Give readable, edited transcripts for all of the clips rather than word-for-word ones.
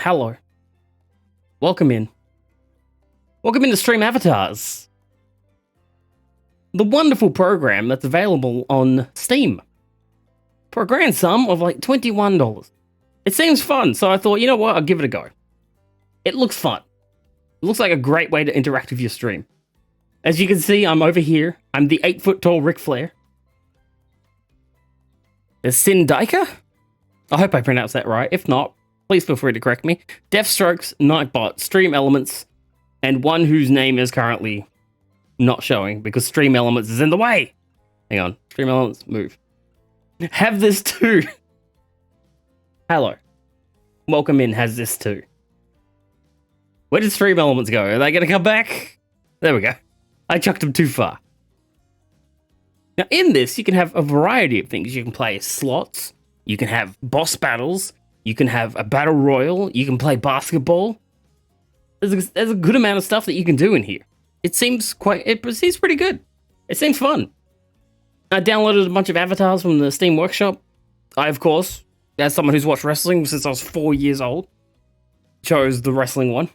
Hello. Welcome in. Welcome in to Stream Avatars. The wonderful program that's available on Steam. For a grand sum of like $21. It seems fun, so I thought, you know what, I'll give it a go. It looks fun. It looks like a great way to interact with your stream. As you can see, I'm over here. I'm the 8-foot-tall Ric Flair. There's Sindaika? I hope I pronounced that right. If not, please feel free to correct me. Deathstrokes, Nightbot, Stream Elements, and one whose name is currently not showing because Stream Elements is in the way. Hang on. Stream Elements, move. Have this too. Hello. Welcome in, has this too. Where did Stream Elements go? Are they going to come back? There we go. I chucked them too far. Now, in this, you can have a variety of things. You can play slots. You can have boss battles. You can have a battle royal. You can play basketball. There's a good amount of stuff that you can do in here. It seems pretty good. It seems fun. I downloaded a bunch of avatars from the Steam Workshop. I, of course, as someone who's watched wrestling since I was 4 years old, chose the wrestling one,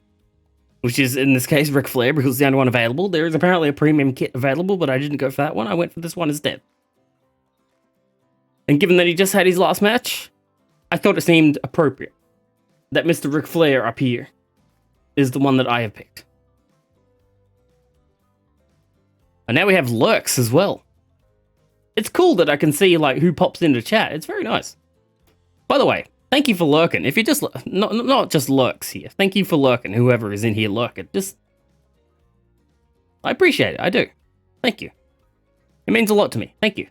which is, in this case, Ric Flair, because it's the only one available. There is apparently a premium kit available, but I didn't go for that one. I went for this one instead. And given that he just had his last match, I thought it seemed appropriate that Mr. Ric Flair up here is the one that I have picked. And now we have lurks as well. It's cool that I can see like who pops into chat. It's very nice. By the way, thank you for lurking. If you're just not just lurks here. Thank you for lurking. Whoever is in here lurking. I appreciate it. I do. Thank you. It means a lot to me. Thank you.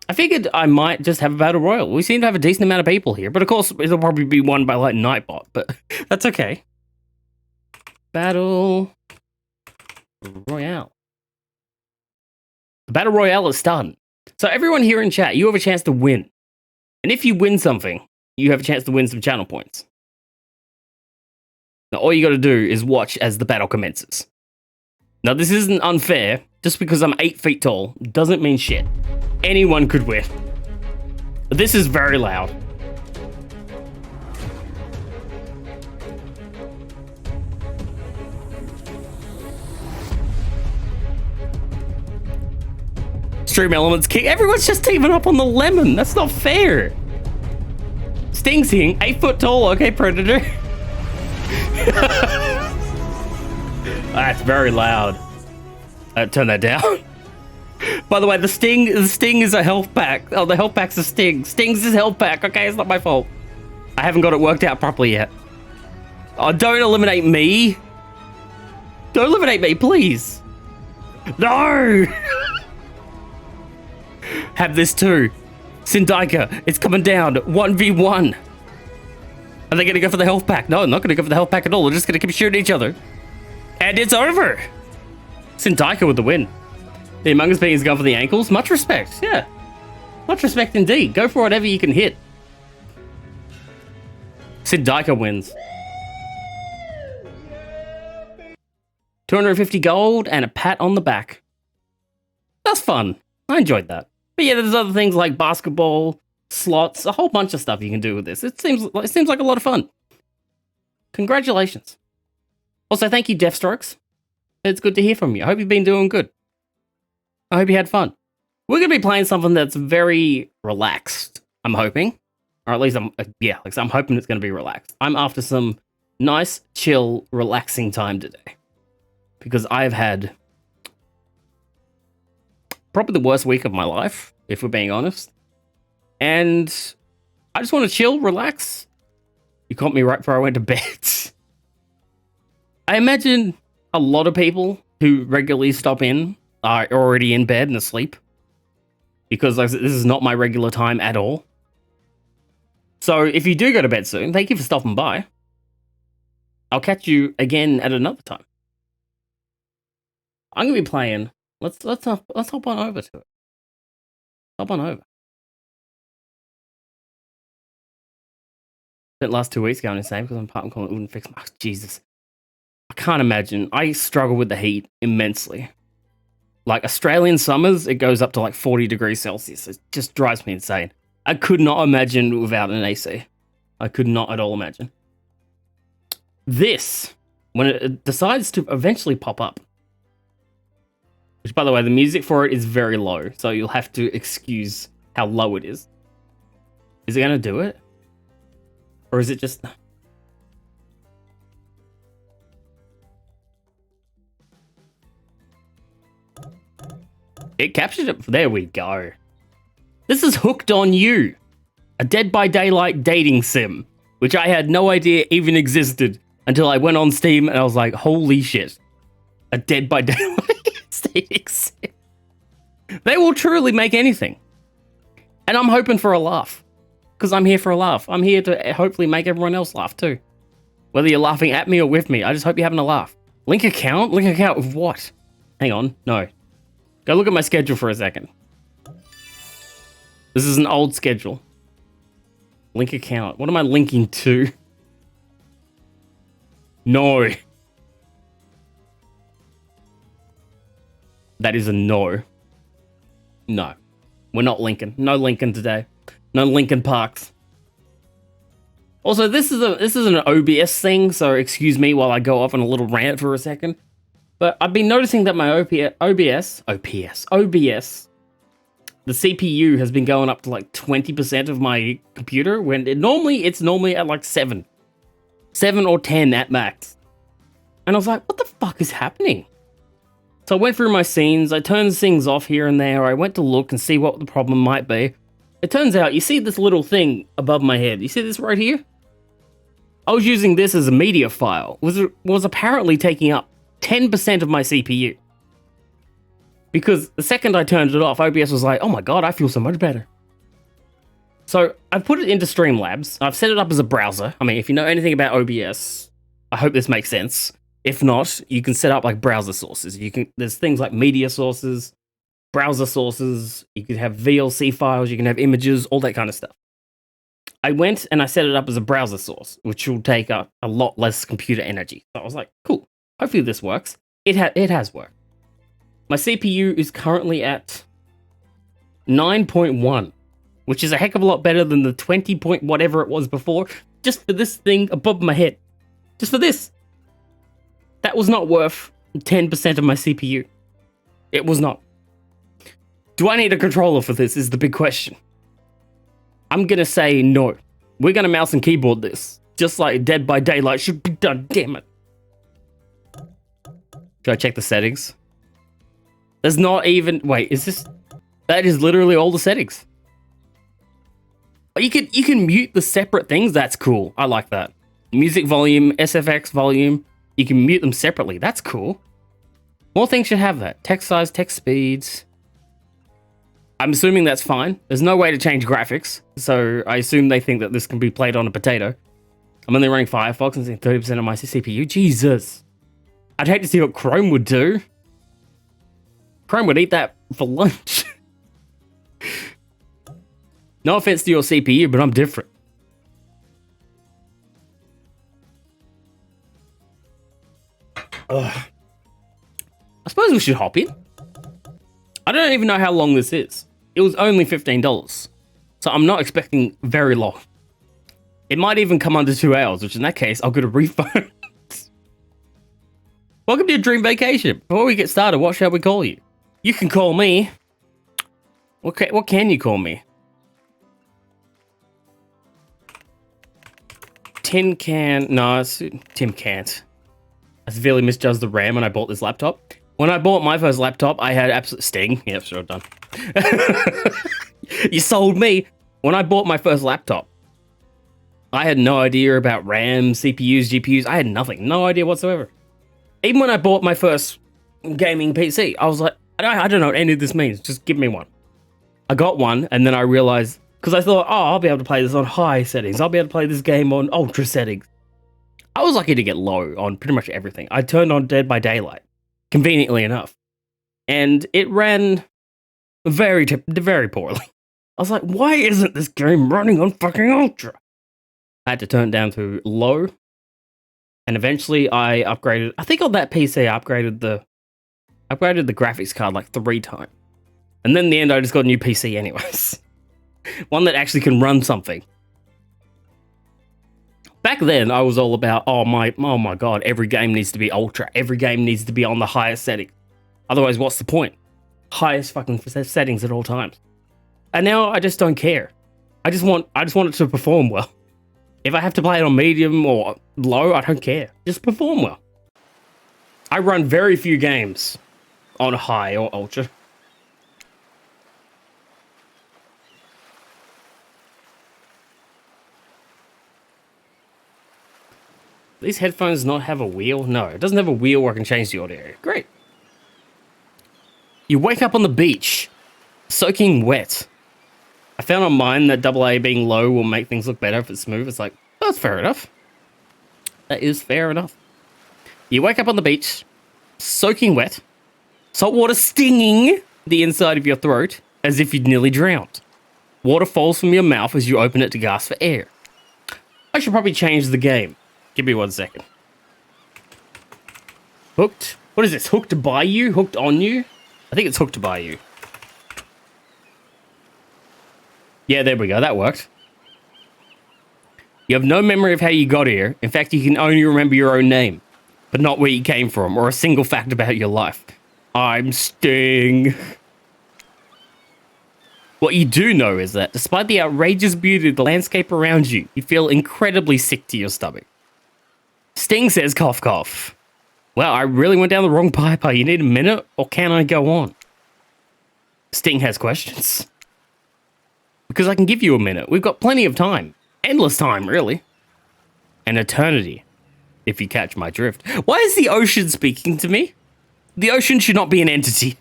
I figured I might just have a battle royal. We seem to have a decent amount of people here, but of course it'll probably be won by like Nightbot. But that's okay. Battle royale. The battle royale is starting. So everyone here in chat, you have a chance to win. And if you win something, you have a chance to win some channel points. Now all you gotta do is watch as the battle commences. Now this isn't unfair. Just because I'm 8 feet tall doesn't mean shit. Anyone could win. But this is very loud. Stream Elements kick. Everyone's just teaming up on the lemon. That's not fair. Sting's here. 8 foot tall. Okay, Predator. That's very loud. Turn that down. By the way, the Sting is a health pack. Oh, the health pack's a Sting. Sting's his health pack. Okay, it's not my fault. I haven't got it worked out properly yet. Oh, don't eliminate me. Don't eliminate me, please. No. Have this too. Sindaika, it's coming down. 1v1. Are they going to go for the health pack? No, not going to go for the health pack at all. They're just going to keep shooting each other. And it's over. Sindaika with the win. The Among Us being is going for the ankles. Much respect, yeah. Much respect indeed. Go for whatever you can hit. Sindaika wins. 250 gold and a pat on the back. That's fun. I enjoyed that. But yeah, there's other things like basketball, slots, a whole bunch of stuff you can do with this. It seems like a lot of fun. Congratulations. Also, thank you, Deathstrokes. It's good to hear from you. I hope you've been doing good. I hope you had fun. We're going to be playing something that's very relaxed, I'm hoping. Or at least I'm hoping it's going to be relaxed. I'm after some nice, chill, relaxing time today. Because I've had probably the worst week of my life, if we're being honest. And I just want to chill, relax. You caught me right before I went to bed. I imagine a lot of people who regularly stop in are already in bed and asleep. Because like, this is not my regular time at all. So if you do go to bed soon, thank you for stopping by. I'll catch you again at another time. I'm going to be playing. Let's hop on over to it. Hop on over. Spent the last 2 weeks going insane because I'm part calling it wouldn't fix my Jesus. I can't imagine. I struggle with the heat immensely. Like Australian summers, it goes up to like 40 degrees Celsius. It just drives me insane. I could not imagine without an AC. I could not at all imagine. this, when it decides to eventually pop up, which, by the way, the music for it is very low, so you'll have to excuse how low it is. Is it going to do it? Or is it just... It captured it. There we go. This is Hooked on You, a Dead by Daylight dating sim, which I had no idea even existed until I went on Steam and I was like, holy shit. A Dead by Daylight dating sim. They will truly make anything. And I'm hoping for a laugh. Because I'm here for a laugh. I'm here to hopefully make everyone else laugh too. Whether you're laughing at me or with me, I just hope you're having a laugh. Link account? Link account of what? Hang on. No. Go look at my schedule for a second. This is an old schedule. Link account. What am I linking to? No. That is a no. No. We're not linking. No linking today. No Linkin Parks. Also, this is an OBS thing, so excuse me while I go off on a little rant for a second. But I've been noticing that my OBS, the CPU has been going up to like 20% of my computer when it's normally at like 7 or 10 at max. And I was like, what the fuck is happening? So I went through my scenes, I turned things off here and there, I went to look and see what the problem might be. It turns out, you see this little thing above my head, you see this right here? I was using this as a media file, was apparently taking up 10% of my CPU. Because the second I turned it off, OBS was like, oh my god, I feel so much better. So I've put it into Streamlabs, I've set it up as a browser. I mean, if you know anything about OBS, I hope this makes sense. If not, you can set up like browser sources. There's things like media sources, browser sources, you can have VLC files, you can have images, all that kind of stuff. I went and I set it up as a browser source, which will take a lot less computer energy. So I was like, cool, hopefully this works. It has worked. My CPU is currently at 9.1, which is a heck of a lot better than the 20 point whatever it was before, just for this thing above my head. Just for this. That was not worth 10% of my CPU. It was not. Do I need a controller for this is the big question. I'm gonna say no. We're gonna mouse and keyboard this. Just like Dead by Daylight should be done, damn it. Should I check the settings? There's not even... Wait, is this... That is literally all the settings. You can mute the separate things, that's cool. I like that. Music volume, SFX volume. You can mute them separately, that's cool. More things should have that. Text size, text speeds. I'm assuming that's fine. There's no way to change graphics, so I assume they think that this can be played on a potato. I'm only running Firefox and seeing 30% of my CPU. Jesus. I'd hate to see what Chrome would do. Chrome would eat that for lunch. No offense to your CPU, but I'm different. Ugh. I suppose we should hop in. I don't even know how long this is. It was only $15, so I'm not expecting very long. It might even come under 2 hours, which in that case, I'll get a refund. Welcome to your dream vacation. Before we get started, what shall we call you? You can call me... What can you call me? Tin Can... No, it's Tim Cant. I severely misjudged the RAM when I bought this laptop. When I bought my first laptop, I had absolute... Sting? Yeah, sure, done. You sold me. When I bought my first laptop, I had no idea about RAM, CPUs, GPUs. I had nothing. No idea whatsoever. Even when I bought my first gaming PC, I was like, I don't know what any of this means. Just give me one. I got one, and then I realized... Because I thought, oh, I'll be able to play this on high settings. I'll be able to play this game on ultra settings. I was lucky to get low on pretty much everything. I turned on Dead by Daylight. Conveniently enough. And it ran very poorly. I was like, why isn't this game running on fucking ultra? I had to turn it down to low. And eventually I upgraded. I think on that PC I upgraded the graphics card like 3 times. And then in the end I just got a new PC anyways. One that actually can run something. Back then, I was all about, oh my god, every game needs to be ultra. Every game needs to be on the highest setting. Otherwise, what's the point? Highest fucking settings at all times. And now I just don't care. I just want it to perform well. If I have to play it on medium or low, I don't care. Just perform well. I run very few games on high or ultra. These headphones not have a wheel? No, it doesn't have a wheel where I can change the audio. Great. You wake up on the beach, soaking wet. I found on mine that AA being low will make things look better if it's smooth. It's like, oh, that's fair enough. That is fair enough. You wake up on the beach, soaking wet, salt water stinging the inside of your throat as if you'd nearly drowned. Water falls from your mouth as you open it to gasp for air. I should probably change the game. Give me 1 second. Hooked? What is this? Hooked by you? Hooked on you? I think it's hooked by you. Yeah, there we go. That worked. You have no memory of how you got here. In fact, you can only remember your own name, but not where you came from or a single fact about your life. I'm Sting. What you do know is that despite the outrageous beauty of the landscape around you, you feel incredibly sick to your stomach. Sting says cough cough. Well, I really went down the wrong pipe. You need a minute or can I go on? Sting has questions. Because I can give you a minute. We've got plenty of time. Endless time, really. An eternity, if you catch my drift. Why is the ocean speaking to me? The ocean should not be an entity.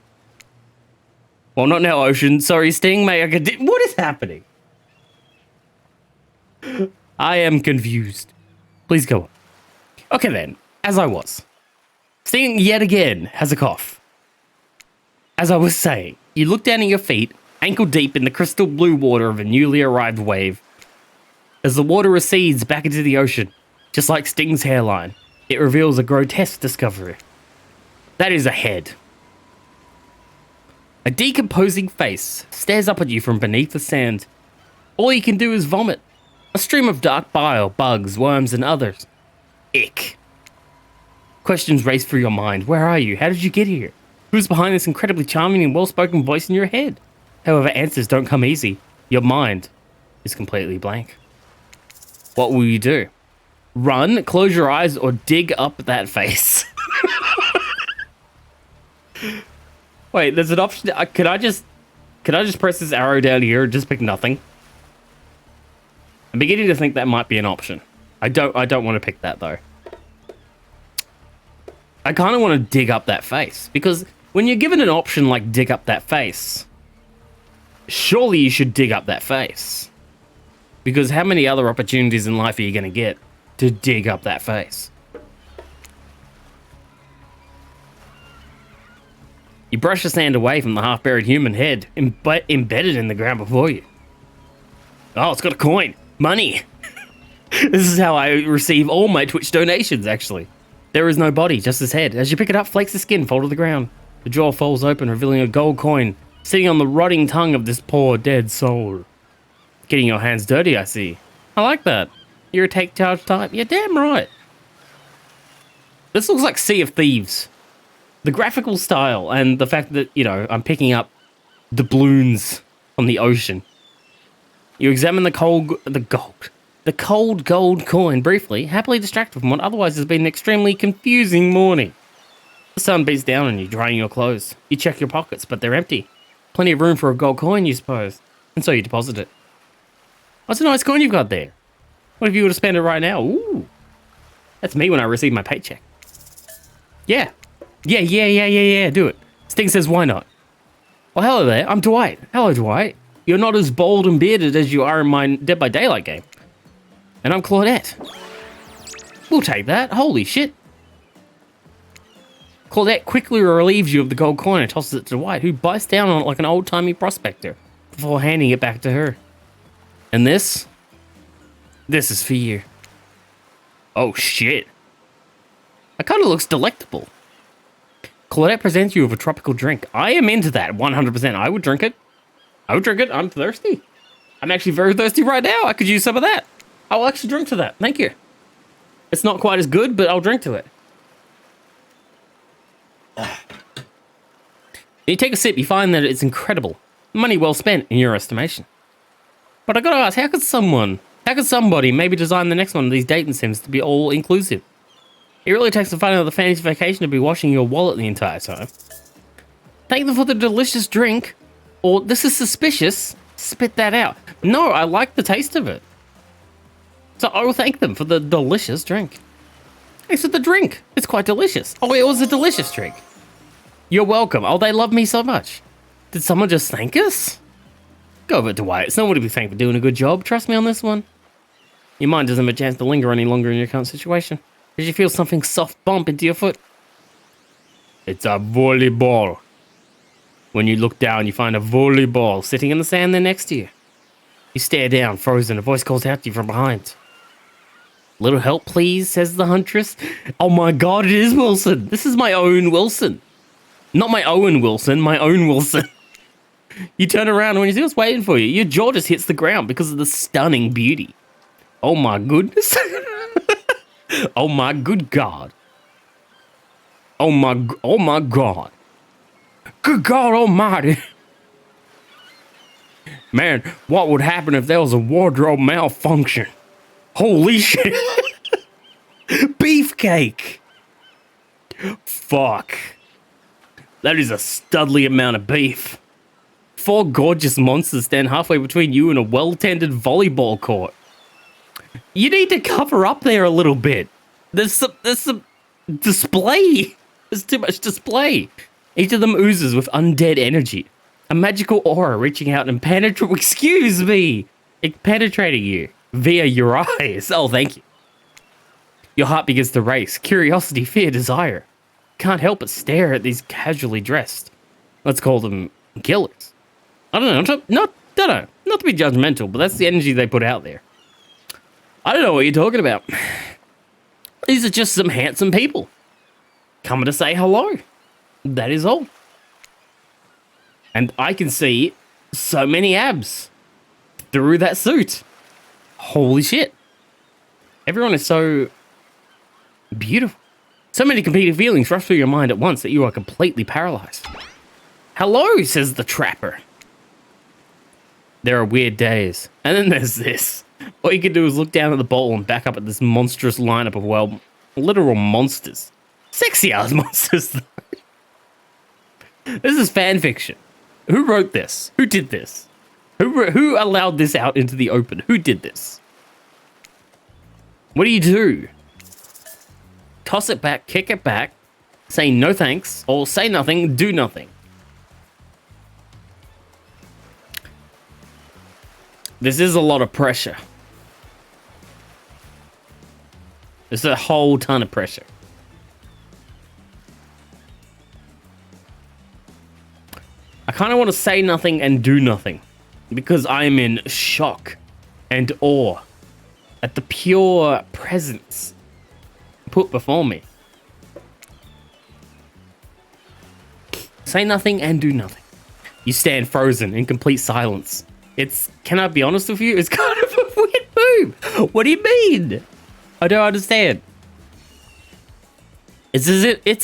Well, not now, ocean. Sorry, Sting. May I continue? What is happening? I am confused. Please go on. Okay then, as I was. Sting yet again has a cough. As I was saying, you look down at your feet, ankle deep in the crystal blue water of a newly arrived wave. As the water recedes back into the ocean, just like Sting's hairline, it reveals a grotesque discovery. That is a head. A decomposing face stares up at you from beneath the sand. All you can do is vomit. A stream of dark bile, bugs, worms, and others. Ick. Questions race through your mind. Where are you? How did you get here? Who's behind this incredibly charming and well-spoken voice in your head? However, answers don't come easy. Your mind is completely blank. What will you do? Run, close your eyes, or dig up that face? Wait, there's an option. Could I just press this arrow down here and just pick nothing? I'm beginning to think that might be an option. I don't want to pick that though. I kind of want to dig up that face because when you're given an option like dig up that face, surely you should dig up that face. Because how many other opportunities in life are you going to get to dig up that face? You brush the sand away from the half-buried human head embedded in the ground before you. Oh, it's got a coin. Money. This is how I receive all my Twitch donations, actually. There is no body, just his head. As you pick it up, flakes of skin fall to the ground. The jaw falls open, revealing a gold coin sitting on the rotting tongue of this poor dead soul. Getting your hands dirty, I see. I like that. You're a take charge type. Yeah, damn right. This looks like Sea of Thieves. The graphical style and the fact that, you know, I'm picking up doubloons on the ocean. You examine the cold gold coin briefly, happily distracted from what otherwise has been an extremely confusing morning. The sun beats down on you, drying your clothes. You check your pockets, but they're empty. Plenty of room for a gold coin, you suppose. And so you deposit it. What's a nice coin you've got there? What if you were to spend it right now? Ooh. That's me when I receive my paycheck. Yeah. Yeah, do it. Sting says, why not? Well, hello there, I'm Dwight. Hello, Dwight. You're not as bald and bearded as you are in my Dead by Daylight game. And I'm Claudette. We'll take that. Holy shit. Claudette quickly relieves you of the gold coin and tosses it to Dwight, who bites down on it like an old-timey prospector before handing it back to her. And this is for you. Oh shit. That kind of looks delectable. Claudette presents you with a tropical drink. I am into that, 100%. I would drink it. I'm thirsty. I'm actually very thirsty right now. I could use some of that. I'll actually drink to that. Thank you. It's not quite as good, but I'll drink to it. You take a sip, you find that it's incredible. Money well spent in your estimation. But I gotta ask, how could somebody maybe design the next one of these dating sims to be all inclusive? It really takes the fun out of the fantasy vacation to be washing your wallet the entire time. Thank them for the delicious drink, or this is suspicious, spit that out. No, I like the taste of it. So I will thank them for the delicious drink. Thanks for the drink. It's quite delicious. Oh, it was a delicious drink. You're welcome. Oh, they love me so much. Did someone just thank us? Go over to Wyatt. It's nobody to be thanked for doing a good job. Trust me on this one. Your mind doesn't have a chance to linger any longer in your current situation. Did you feel something soft bump into your foot? It's a volleyball. When you look down, you find a volleyball sitting in the sand there next to you. You stare down, frozen. A voice calls out to you from behind. Little help, please, says the huntress. Oh my god, it is Wilson. This is my own Wilson. Not my Owen Wilson, my own Wilson. You turn around and when you see what's waiting for you, your jaw just hits the ground because of the stunning beauty. Oh my goodness. Oh my good god. Oh my god. Good God almighty. Man, what would happen if there was a wardrobe malfunction? Holy shit. Beefcake. Fuck. That is a studly amount of beef. 4 gorgeous monsters stand halfway between you and a well-tended volleyball court. You need to cover up there a little bit. There's some display. There's too much display. Each of them oozes with undead energy. A magical aura reaching out and penetrating you via your eyes. Oh, thank you. Your heart begins to race. Curiosity, fear, desire. Can't help but stare at these casually dressed, let's call them killers. I don't know, not to be judgmental, but that's the energy they put out there. I don't know what you're talking about. These are just some handsome people coming to say hello. That is all. And I can see so many abs through that suit. Holy shit. Everyone is so beautiful. So many competing feelings rush through your mind at once that you are completely paralyzed. Hello, says the trapper. There are weird days. And then there's this. All you can do is look down at the bowl and back up at this monstrous lineup of, well, literal monsters. Sexy ass monsters. This is fan fiction. Who wrote this? Who did this? Who allowed this out into the open? Who did this? What do? Toss it back, kick it back, say no thanks, or say nothing, do nothing. This is a lot of pressure. There's a whole ton of pressure. I kind of want to say nothing and do nothing because I am in shock and awe at the pure presence put before me. Say nothing and do nothing. You stand frozen in complete silence. Can I be honest with you? It's kind of a weird move. What do you mean? I don't understand. It's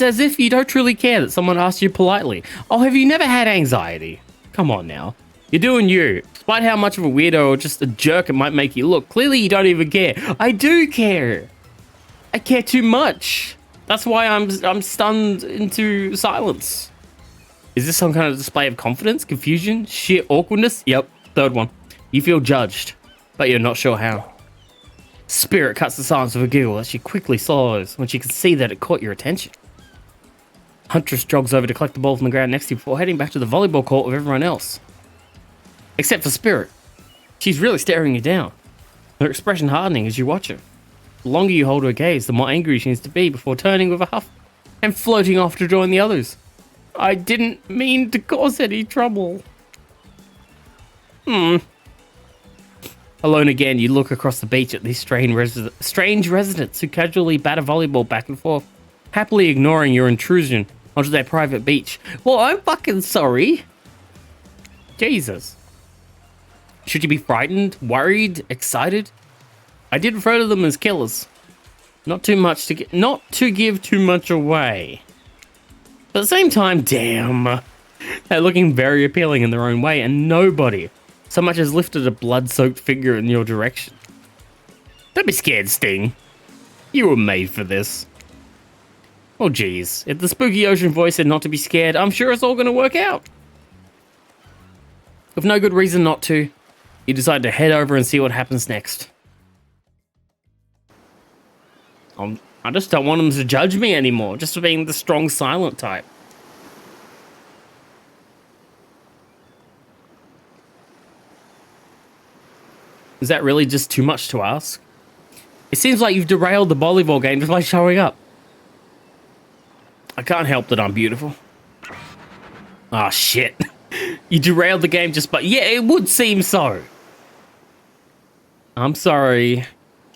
as if you don't truly care that someone asks you politely. Oh, have you never had anxiety? Come on now. You're doing you. Despite how much of a weirdo or just a jerk it might make you look, clearly you don't even care. I do care. I care too much. That's why I'm stunned into silence. Is this some kind of display of confidence, confusion, sheer awkwardness? Yep, third one. You feel judged, but you're not sure how. Spirit cuts the silence with a giggle as she quickly slows when she can see that it caught your attention. Huntress jogs over to collect the ball from the ground next to you before heading back to the volleyball court with everyone else. Except for Spirit. She's really staring you down, her expression hardening as you watch her. The longer you hold her gaze, the more angry she needs to be before turning with a huff and floating off to join the others. I didn't mean to cause any trouble. Alone again, you look across the beach at these strange residents who casually batter volleyball back and forth, happily ignoring your intrusion onto their private beach. Well, I'm fucking sorry. Jesus. Should you be frightened, worried, excited? I did refer to them as killers. Not too much to get, not to give too much away. But at the same time, damn. They're looking very appealing in their own way, and nobody so much as lifted a blood-soaked finger in your direction. Don't be scared, Sting. You were made for this. Oh, geez. If the spooky ocean voice said not to be scared, I'm sure it's all going to work out. With no good reason not to, you decide to head over and see what happens next. I just don't want them to judge me anymore, just for being the strong silent type. Is that really just too much to ask? It seems like you've derailed the volleyball game just by showing up. I can't help that I'm beautiful. Ah, shit. You derailed the game just by... Yeah, it would seem so. I'm sorry.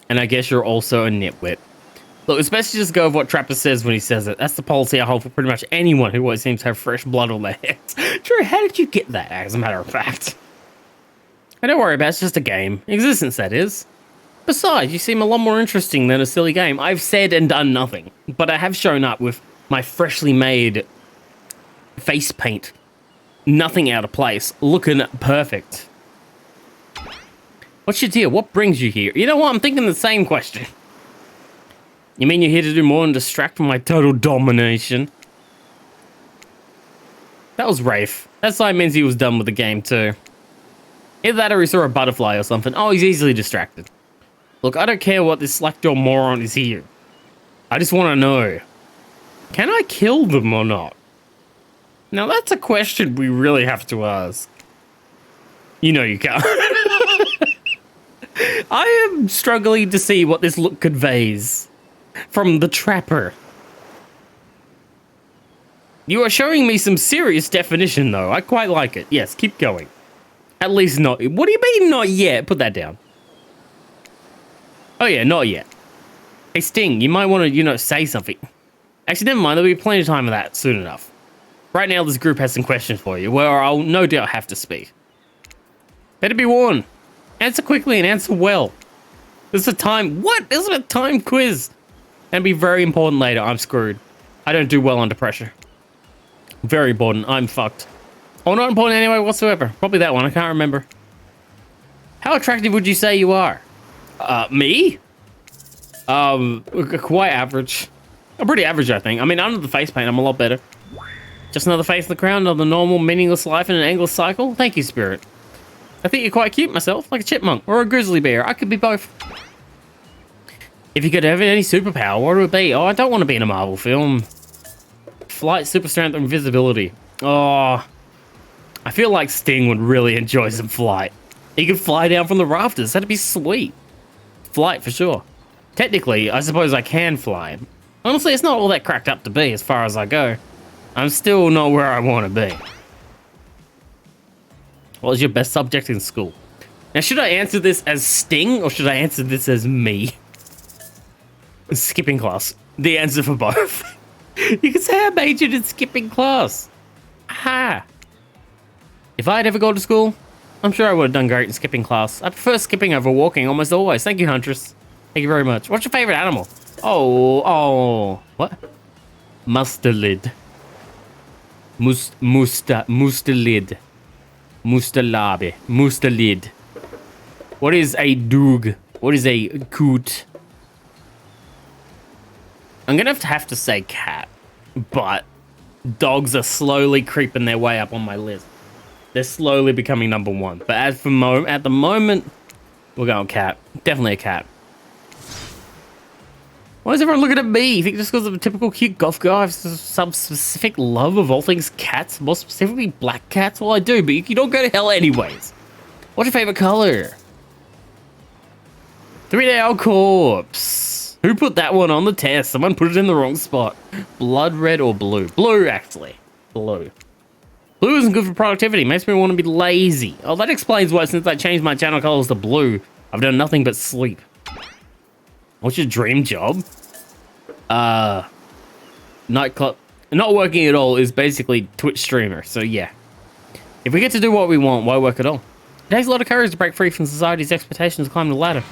And I guess you're also a nitwit. Look, it's best to just go with what Trapper says when he says it. That's the policy I hold for pretty much anyone who always seems to have fresh blood on their hands. Drew, how did you get that, as a matter of fact? Hey, don't worry about it, it's just a game. Existence, that is. Besides, you seem a lot more interesting than a silly game. I've said and done nothing, but I have shown up with my freshly made face paint. Nothing out of place. Looking perfect. What's your deal? What brings you here? You know what? I'm thinking the same question. You mean you're here to do more than distract from my total domination? That was Rafe. That sign means he was done with the game too. Either that or he saw a butterfly or something. Oh, he's easily distracted. Look, I don't care what this slackjaw moron is here. I just want to know. Can I kill them or not? Now that's a question we really have to ask. You know you can't. I am struggling to see what this look conveys from the Trapper. You are showing me some serious definition though. I quite like it. Yes, keep going. At least not... What do you mean not yet? Put that down. Oh yeah, not yet. Hey Sting, you might want to, say something. Actually, never mind. There'll be plenty of time for that soon enough. Right now, this group has some questions for you, where I'll no doubt have to speak. Better be warned. Answer quickly and answer well. This is a time... What? This is a time quiz. And be very important later. I'm screwed. I don't do well under pressure. Very important. I'm fucked. Oh, not important anyway whatsoever. Probably that one. I can't remember. How attractive would you say you are? Me? Quite average. Pretty average, I think. I mean, under the face paint, I'm a lot better. Just another face in the crown of the normal, meaningless life in an endless cycle? Thank you, Spirit. I think you're quite cute myself, like a chipmunk or a grizzly bear. I could be both. If you could have any superpower, what would it be? Oh, I don't want to be in a Marvel film. Flight, super strength, invisibility. Oh, I feel like Sting would really enjoy some flight. He could fly down from the rafters. That'd be sweet. Flight for sure. Technically, I suppose I can fly. Honestly, it's not all that cracked up to be as far as I go. I'm still not where I want to be. What was your best subject in school? Now, should I answer this as Sting or should I answer this as me? Skipping class. The answer for both. You could say I majored in skipping class. Aha. If I had ever gone to school, I'm sure I would have done great in skipping class. I prefer skipping over walking almost always. Thank you, Huntress. Thank you very much. What's your favorite animal? Oh. What? Mustelid. Mustelid. Mustalabe. Mustelid. What is a doog? What is a coot? I'm gonna have to say cat, but dogs are slowly creeping their way up on my list. They're slowly becoming number one. But at the moment, we're going cat. Definitely a cat. Why is everyone looking at me? You think just because I'm a typical cute goth guy, I have some specific love of all things cats, more specifically black cats? Well, I do, but you don't go to hell anyways. What's your favorite color? 3-day-old corpse. Who put that one on the test? Someone put it in the wrong spot. Blood red or blue? Blue, actually. Blue. Blue isn't good for productivity. Makes me want to be lazy. Oh, that explains why since I changed my channel colors to blue, I've done nothing but sleep. What's your dream job? Nightclub. Not working at all is basically Twitch streamer, so yeah. If we get to do what we want, why work at all? It takes a lot of courage to break free from society's expectations to climb the ladder.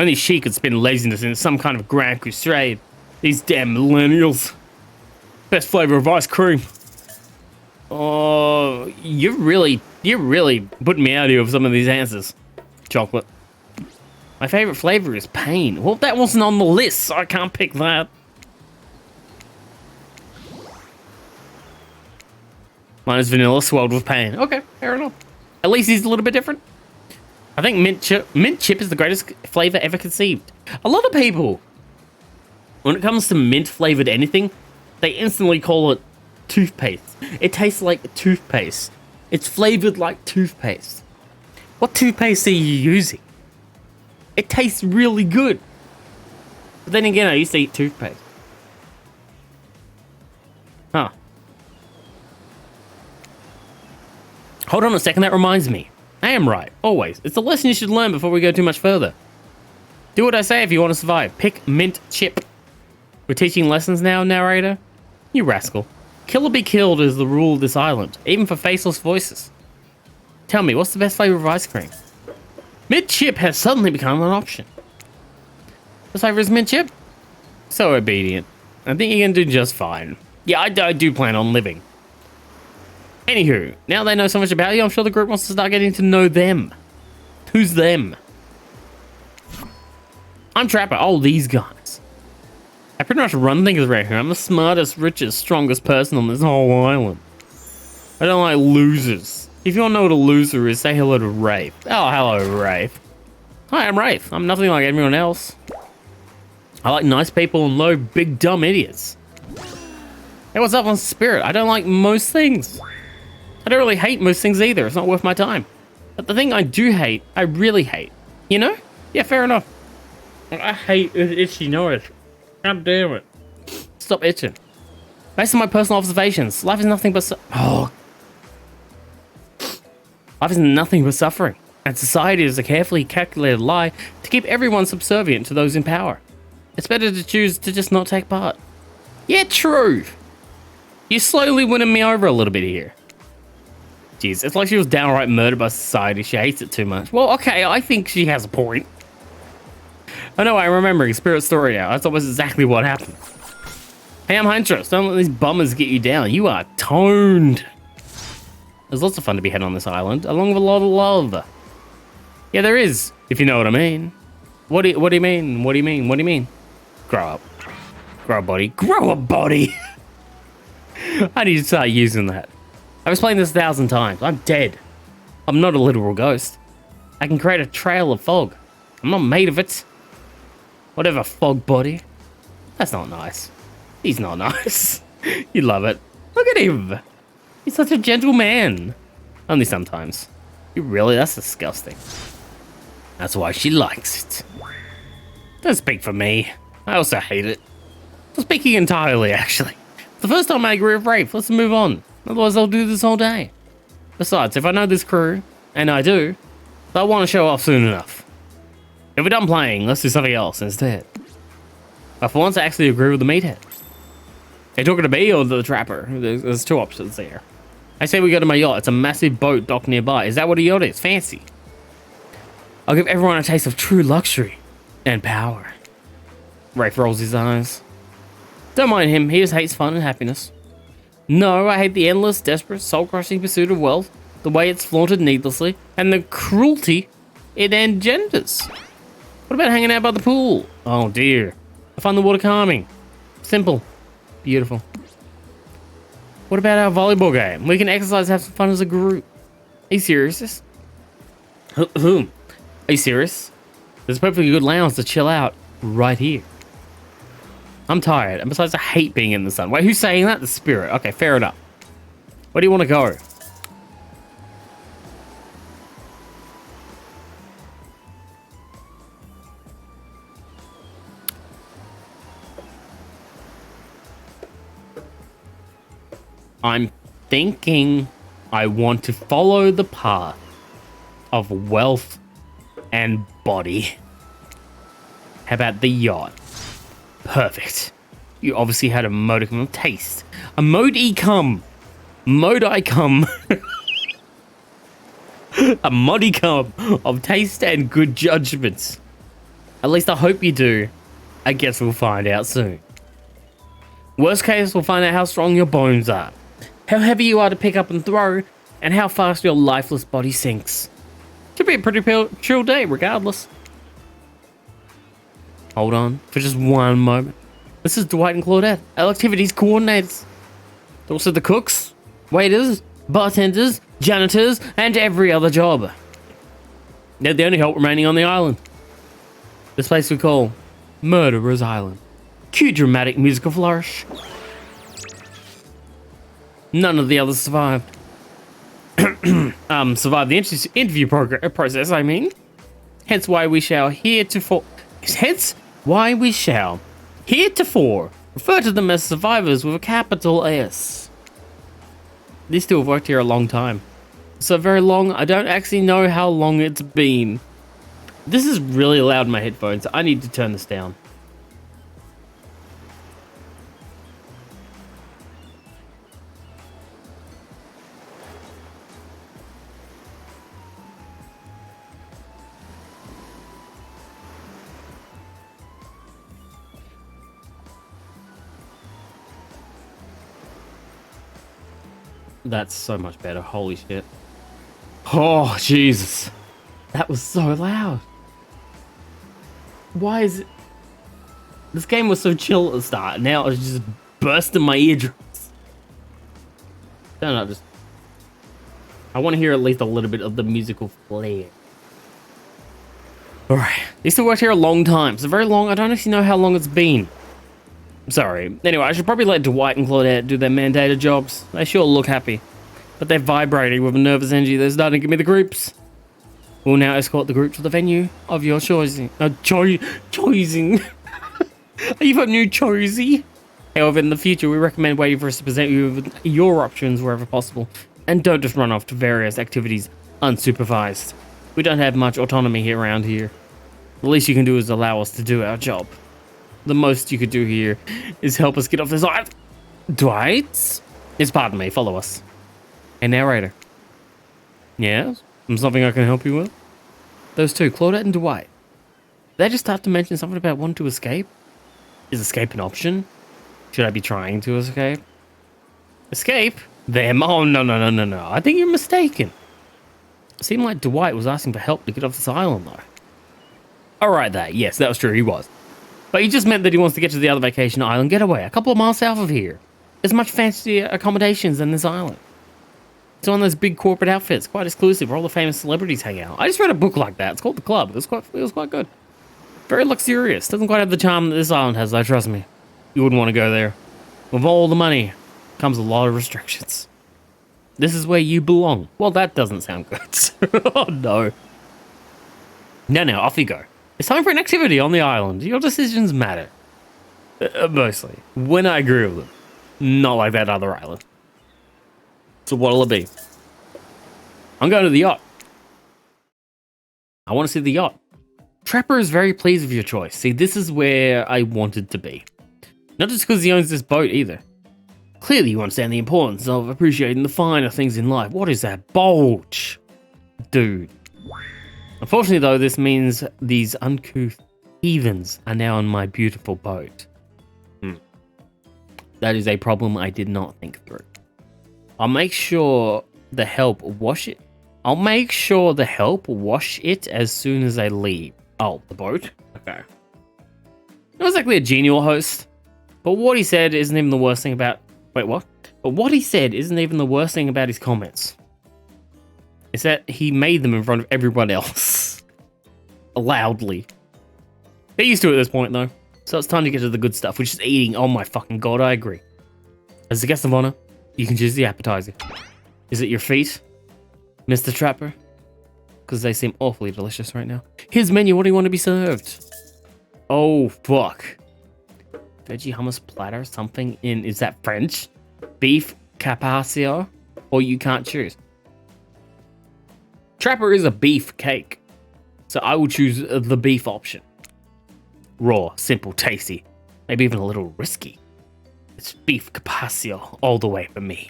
Only she could spin laziness in some kind of grand crusade. These damn millennials. Best flavor of ice cream. Oh, you're really putting me out here with some of these answers. Chocolate. My favorite flavor is pain. Well, that wasn't on the list, so I can't pick that. Mine is vanilla swelled with pain. Okay, fair enough. At least he's a little bit different. I think mint chip is the greatest flavor ever conceived. A lot of people, when it comes to mint flavored anything, they instantly call it toothpaste. It tastes like toothpaste. It's flavored like toothpaste. What toothpaste are you using? It tastes really good. But then again, I used to eat toothpaste. Huh. Hold on a second, that reminds me. I am right, always. It's a lesson you should learn before we go too much further. Do what I say if you want to survive. Pick mint chip. We're teaching lessons now, narrator? You rascal. Kill or be killed is the rule of this island, even for faceless voices. Tell me, what's the best flavor of ice cream? Mint chip has suddenly become an option. The flavor is mint chip? So obedient. I think you're gonna do just fine. Yeah, I do plan on living. Anywho, now they know so much about you, I'm sure the group wants to start getting to know them. Who's them? I'm Trapper. Oh, these guys. I pretty much run things around here. I'm the smartest, richest, strongest person on this whole island. I don't like losers. If you want to know what a loser is, say hello to Rafe. Oh, hello, Rafe. Hi, I'm Rafe. I'm nothing like everyone else. I like nice people and low, big, dumb idiots. Hey, what's up on Spirit? I don't like most things. I don't really hate most things either. It's not worth my time. But the thing I do hate, I really hate. You know? Yeah, fair enough. I hate itchy nose. God damn it. Stop itching. Based on my personal observations, life is nothing but life is nothing but suffering. And society is a carefully calculated lie to keep everyone subservient to those in power. It's better to choose to just not take part. Yeah, true. You're slowly winning me over a little bit here. Jeez, it's like she was downright murdered by society. She hates it too much. Well, okay, I think she has a point. Oh no, I'm remembering Spirit's story now. That's almost exactly what happened. Hey, I'm Huntress. Don't let these bummers get you down. You are toned. There's lots of fun to be had on this island, along with a lot of love. Yeah, there is, if you know what I mean. What do you mean? What do you mean? What do you mean? Grow up. Grow a body. Grow a body! I need to start using that. I've explained this 1,000 times. I'm dead. I'm not a literal ghost. I can create a trail of fog. I'm not made of it. Whatever, fog body. That's not nice. He's not nice. You love it. Look at him. He's such a gentle man. Only sometimes. You really? That's disgusting. That's why she likes it. Don't speak for me. I also hate it. I'm speaking entirely, actually. It's the first time I agree with Rafe. Let's move on. Otherwise, I'll do this all day. Besides, if I know this crew, and I do, they'll want to show off soon enough. If we're done playing, let's do something else instead. But for once, I actually agree with the meathead. Are you talking to me or the Trapper? There's two options there. I say we go to my yacht. It's a massive boat docked nearby. Is that what a yacht is? Fancy. I'll give everyone a taste of true luxury and power. Rafe rolls his eyes. Don't mind him. He just hates fun and happiness. No, I hate the endless, desperate, soul-crushing pursuit of wealth, the way it's flaunted needlessly, and the cruelty it engenders. What about hanging out by the pool? Oh dear. I find the water calming. Simple. Beautiful. What about our volleyball game? We can exercise and have some fun as a group. Are you serious? Whom? Are you serious? There's a perfectly good lounge to chill out right here. I'm tired, and besides I hate being in the sun. Wait, who's saying that? The Spirit. Okay, fair enough. Where do you want to go? I'm thinking I want to follow the path of wealth and body. How about the yacht? Perfect. You obviously had a modicum of taste. A modicum. Modicum. A modicum of taste and good judgments. At least I hope you do. I guess we'll find out soon. Worst case, we'll find out how strong your bones are, how heavy you are to pick up and throw, and how fast your lifeless body sinks. Should be a pretty chill day regardless. Hold on for just one moment. This is Dwight and Claudette, our activities coordinators. Also the cooks, waiters, bartenders, janitors, and every other job. They're the only help remaining on the island. This place we call Murderer's Island. Cue dramatic musical flourish. None of the others survived. Survived the interview process, I mean. Hence why we shall heretofore refer to them as survivors with a capital S. These two have worked here a long time. So very long, I don't actually know how long it's been. This is really loud in my headphones. I need to turn this down. That's so much better. Holy shit. Oh, Jesus. That was so loud. Why is it... This game was so chill at the start. Now it's just bursting my eardrums. No, just... I want to hear at least a little bit of the musical flair. Alright. They still worked here a long time. So very long. I don't actually know how long it's been. Sorry. Anyway, I should probably let Dwight and Claudette do their mandated jobs. They sure look happy. But they're vibrating with a nervous energy. They're starting to give me the groups. We'll now escort the group to the venue of your choosing. Choosing. You've got new choosy. However, in the future, we recommend waiting for us to present you with your options wherever possible. And don't just run off to various activities unsupervised. We don't have much autonomy here around here. The least you can do is allow us to do our job. The most you could do here is help us get off this island. Dwight? Yes, pardon me, follow us. Hey, narrator. Yes? Something I can help you with? Those two, Claudette and Dwight. Did they just start to mention something about wanting to escape? Is escape an option? Should I be trying to escape? Escape? Them? Oh, no. I think you're mistaken. It seemed like Dwight was asking for help to get off this island, though. Alright, yes, that was true, he was. But he just meant that he wants to get to the other vacation island getaway, a couple of miles south of here. There's much fancier accommodations than this island. It's one of those big corporate outfits, quite exclusive, where all the famous celebrities hang out. I just read a book like that. It's called The Club. It was quite good. Very luxurious. Doesn't quite have the charm that this island has, though, trust me. You wouldn't want to go there. With all the money comes a lot of restrictions. This is where you belong. Well, that doesn't sound good. Oh, no. Now, off you go. It's time for an activity on the island. Your decisions matter. Mostly. When I agree with them. Not like that other island. So what'll it be? I'm going to the yacht. I want to see the yacht. Trapper is very pleased with your choice. See, this is where I wanted to be. Not just because he owns this boat either. Clearly you understand the importance of appreciating the finer things in life. What is that bulge? Dude. Unfortunately though, this means these uncouth heathens are now on my beautiful boat. That is a problem I did not think through. I'll make sure the help wash it. As soon as I leave. Oh, the boat? Okay. Not exactly a genial host, but what he said isn't even the worst thing about... Wait, what? But what he said isn't even the worst thing about his comments. It's that he made them in front of everyone else. Loudly. They're used to it at this point, though. So it's time to get to the good stuff, which is eating. Oh my fucking god, I agree. As a guest of honor, you can choose the appetizer. Is it your feet, Mr. Trapper? Because they seem awfully delicious right now. Here's menu, what do you want to be served? Oh, fuck. Veggie hummus platter, something in... Is that French? Beef carpaccio? Or you can't choose? Trapper is a beef cake. So I will choose the beef option. Raw, simple, tasty. Maybe even a little risky. It's beef carpaccio all the way for me.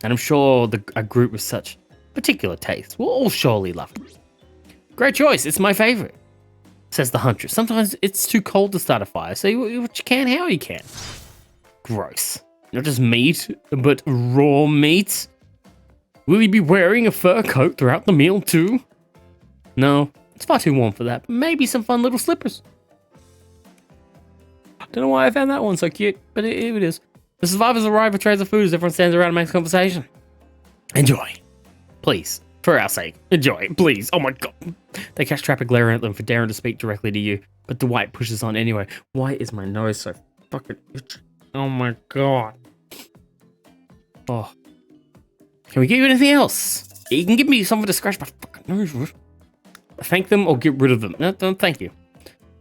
And I'm sure a group with such particular tastes will all surely love it. Great choice, it's my favorite. says the huntress. Sometimes it's too cold to start a fire, so what you can, how you can. Gross. Not just meat, but raw meat. Will you be wearing a fur coat throughout the meal too? No, it's far too warm for that. But maybe some fun little slippers. Don't know why I found that one so cute, but it is. The survivors arrive with trays of food as everyone stands around and makes conversation. Enjoy. Please. For our sake. Enjoy. Please. Oh my god. They catch Trapper glaring at them for daring to speak directly to you, but Dwight pushes on anyway. Why is my nose so fucking itchy? Oh my god. Oh. Can we give you anything else? You can give me something to scratch my fucking nose with. Thank them or get rid of them. No, thank you.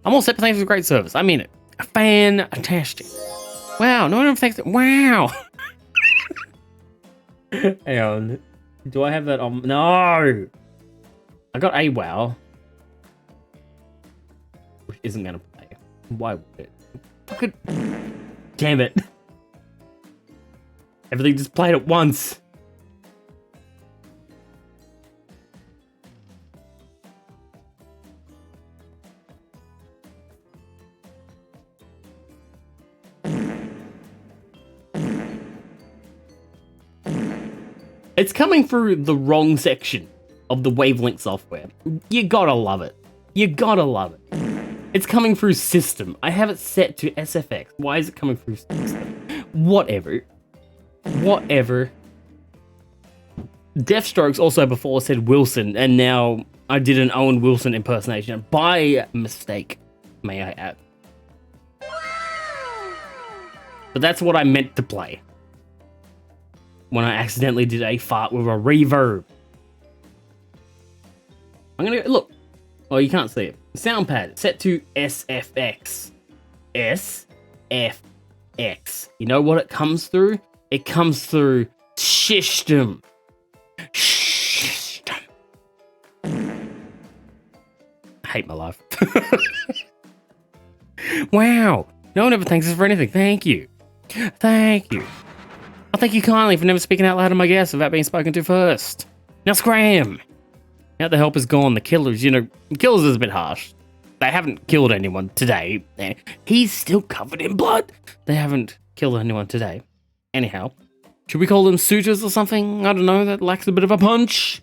I'm all set, but thanks for the great service. I mean it. Fantastic. Wow, no one ever thinks that. Wow. Hang on. Do I have that on? No. I got a wow. Which isn't going to play. Why would it? Fucking. Damn it. Everything just played at once. It's coming through the wrong section of the Wavelength software. You gotta love it. You gotta love it. It's coming through system. I have it set to SFX. Why is it coming through system? Whatever. Whatever. Deathstrokes also before said Wilson, and now I did an Owen Wilson impersonation by mistake, may I add. But that's what I meant to play when I accidentally did a fart with a reverb. I'm gonna look. Oh, you can't see it. Sound pad set to SFX. SFX. You know what it comes through? It comes through system. System. I hate my life. Wow. No one ever thanks us for anything. Thank you. Thank you. I thank you kindly for never speaking out loud to my guests without being spoken to first. Now scram! Now the help is gone, the killers, killers is a bit harsh. They haven't killed anyone today. He's still covered in blood. They haven't killed anyone today. Anyhow, should we call them suitors or something? I don't know, that lacks a bit of a punch.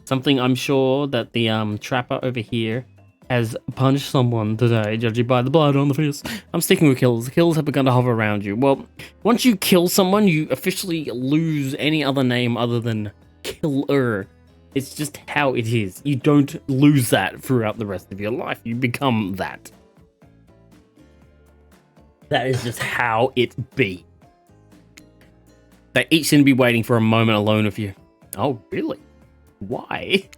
Something I'm sure that the trapper over here has punched someone today, judging by the blood on the face. I'm sticking with kills. The kills have begun to hover around you. Well, once you kill someone, you officially lose any other name other than killer. It's just how it is. You don't lose that throughout the rest of your life. You become that. That is just how it be. They each seem to be waiting for a moment alone with you. Oh, really? Why?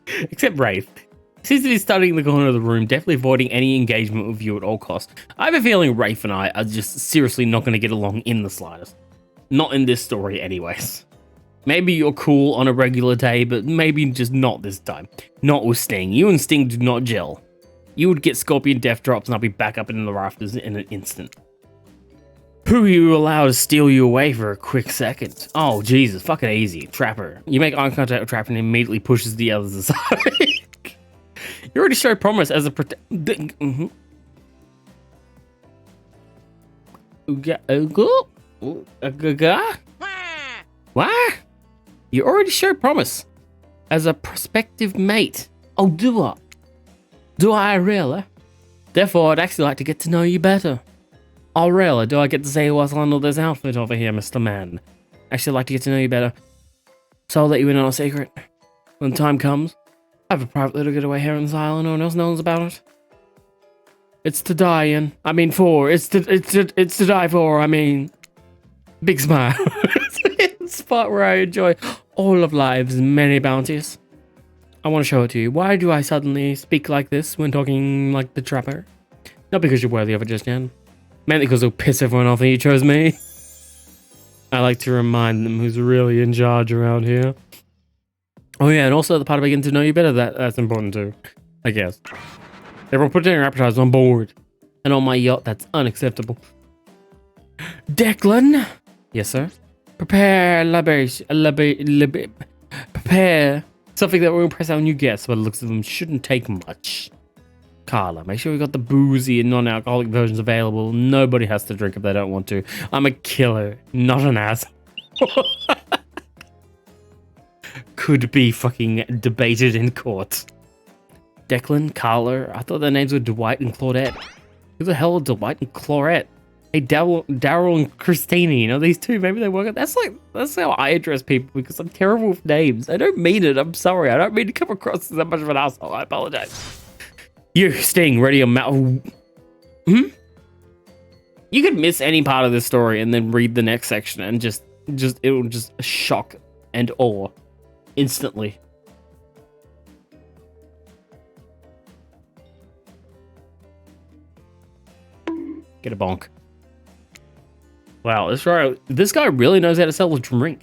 Except Wraith. Seems to be studying the corner of the room, definitely avoiding any engagement with you at all costs. I have a feeling Wraith and I are just seriously not going to get along in the slightest. Not in this story anyways. Maybe you're cool on a regular day, but maybe just not this time. Not with Sting. You and Sting do not gel. You would get Scorpion death drops and I'll be back up in the rafters in an instant. Who are you allowed to steal you away for a quick second? Oh, Jesus. Fucking easy. Trapper. You make eye contact with Trapper and immediately pushes the others aside. You already showed promise as a What? You already showed promise as a prospective mate. Oh, do I? Do I really? Therefore, I'd actually like to get to know you better. Oh, really? Do I get to say what's under this outfit over here, Mr. Man? Actually, I'd like to get to know you better. So I'll let you in on a secret. When the time comes, I have a private little getaway here on this island. No one else knows about it. It's to die in. I mean, for. It's to die for. I mean, big smile. It's the spot where I enjoy all of life's many bounties. I want to show it to you. Why do I suddenly speak like this when talking like the trapper? Not because you're worthy of it just yet. Mainly because it'll piss everyone off that you chose me. I like to remind them who's really in charge around here. Oh yeah, and also the part of getting to know you better, that's important too, I guess. Everyone put their appetizers on board. And on my yacht, that's unacceptable. Declan? Yes, sir? Prepare prepare something that will impress our new guests, but it looks of them shouldn't take much. Carla. Make sure we got the boozy and non-alcoholic versions available. Nobody has to drink if they don't want to. I'm a killer, not an ass. Could be fucking debated in court. Declan, Carla. I thought their names were Dwight and Claudette. Who the hell are Dwight and Claudette? Hey, Daryl and Christina, you know, these two, maybe they work out. That's how I address people, because I'm terrible with names. I don't mean it. I'm sorry. I don't mean to come across as that much of an asshole. I apologize. You, Sting, ready your mouth. You could miss any part of this story and then read the next section and it will just shock and awe instantly. Get a bonk. Wow, that's right. This guy really knows how to sell a drink.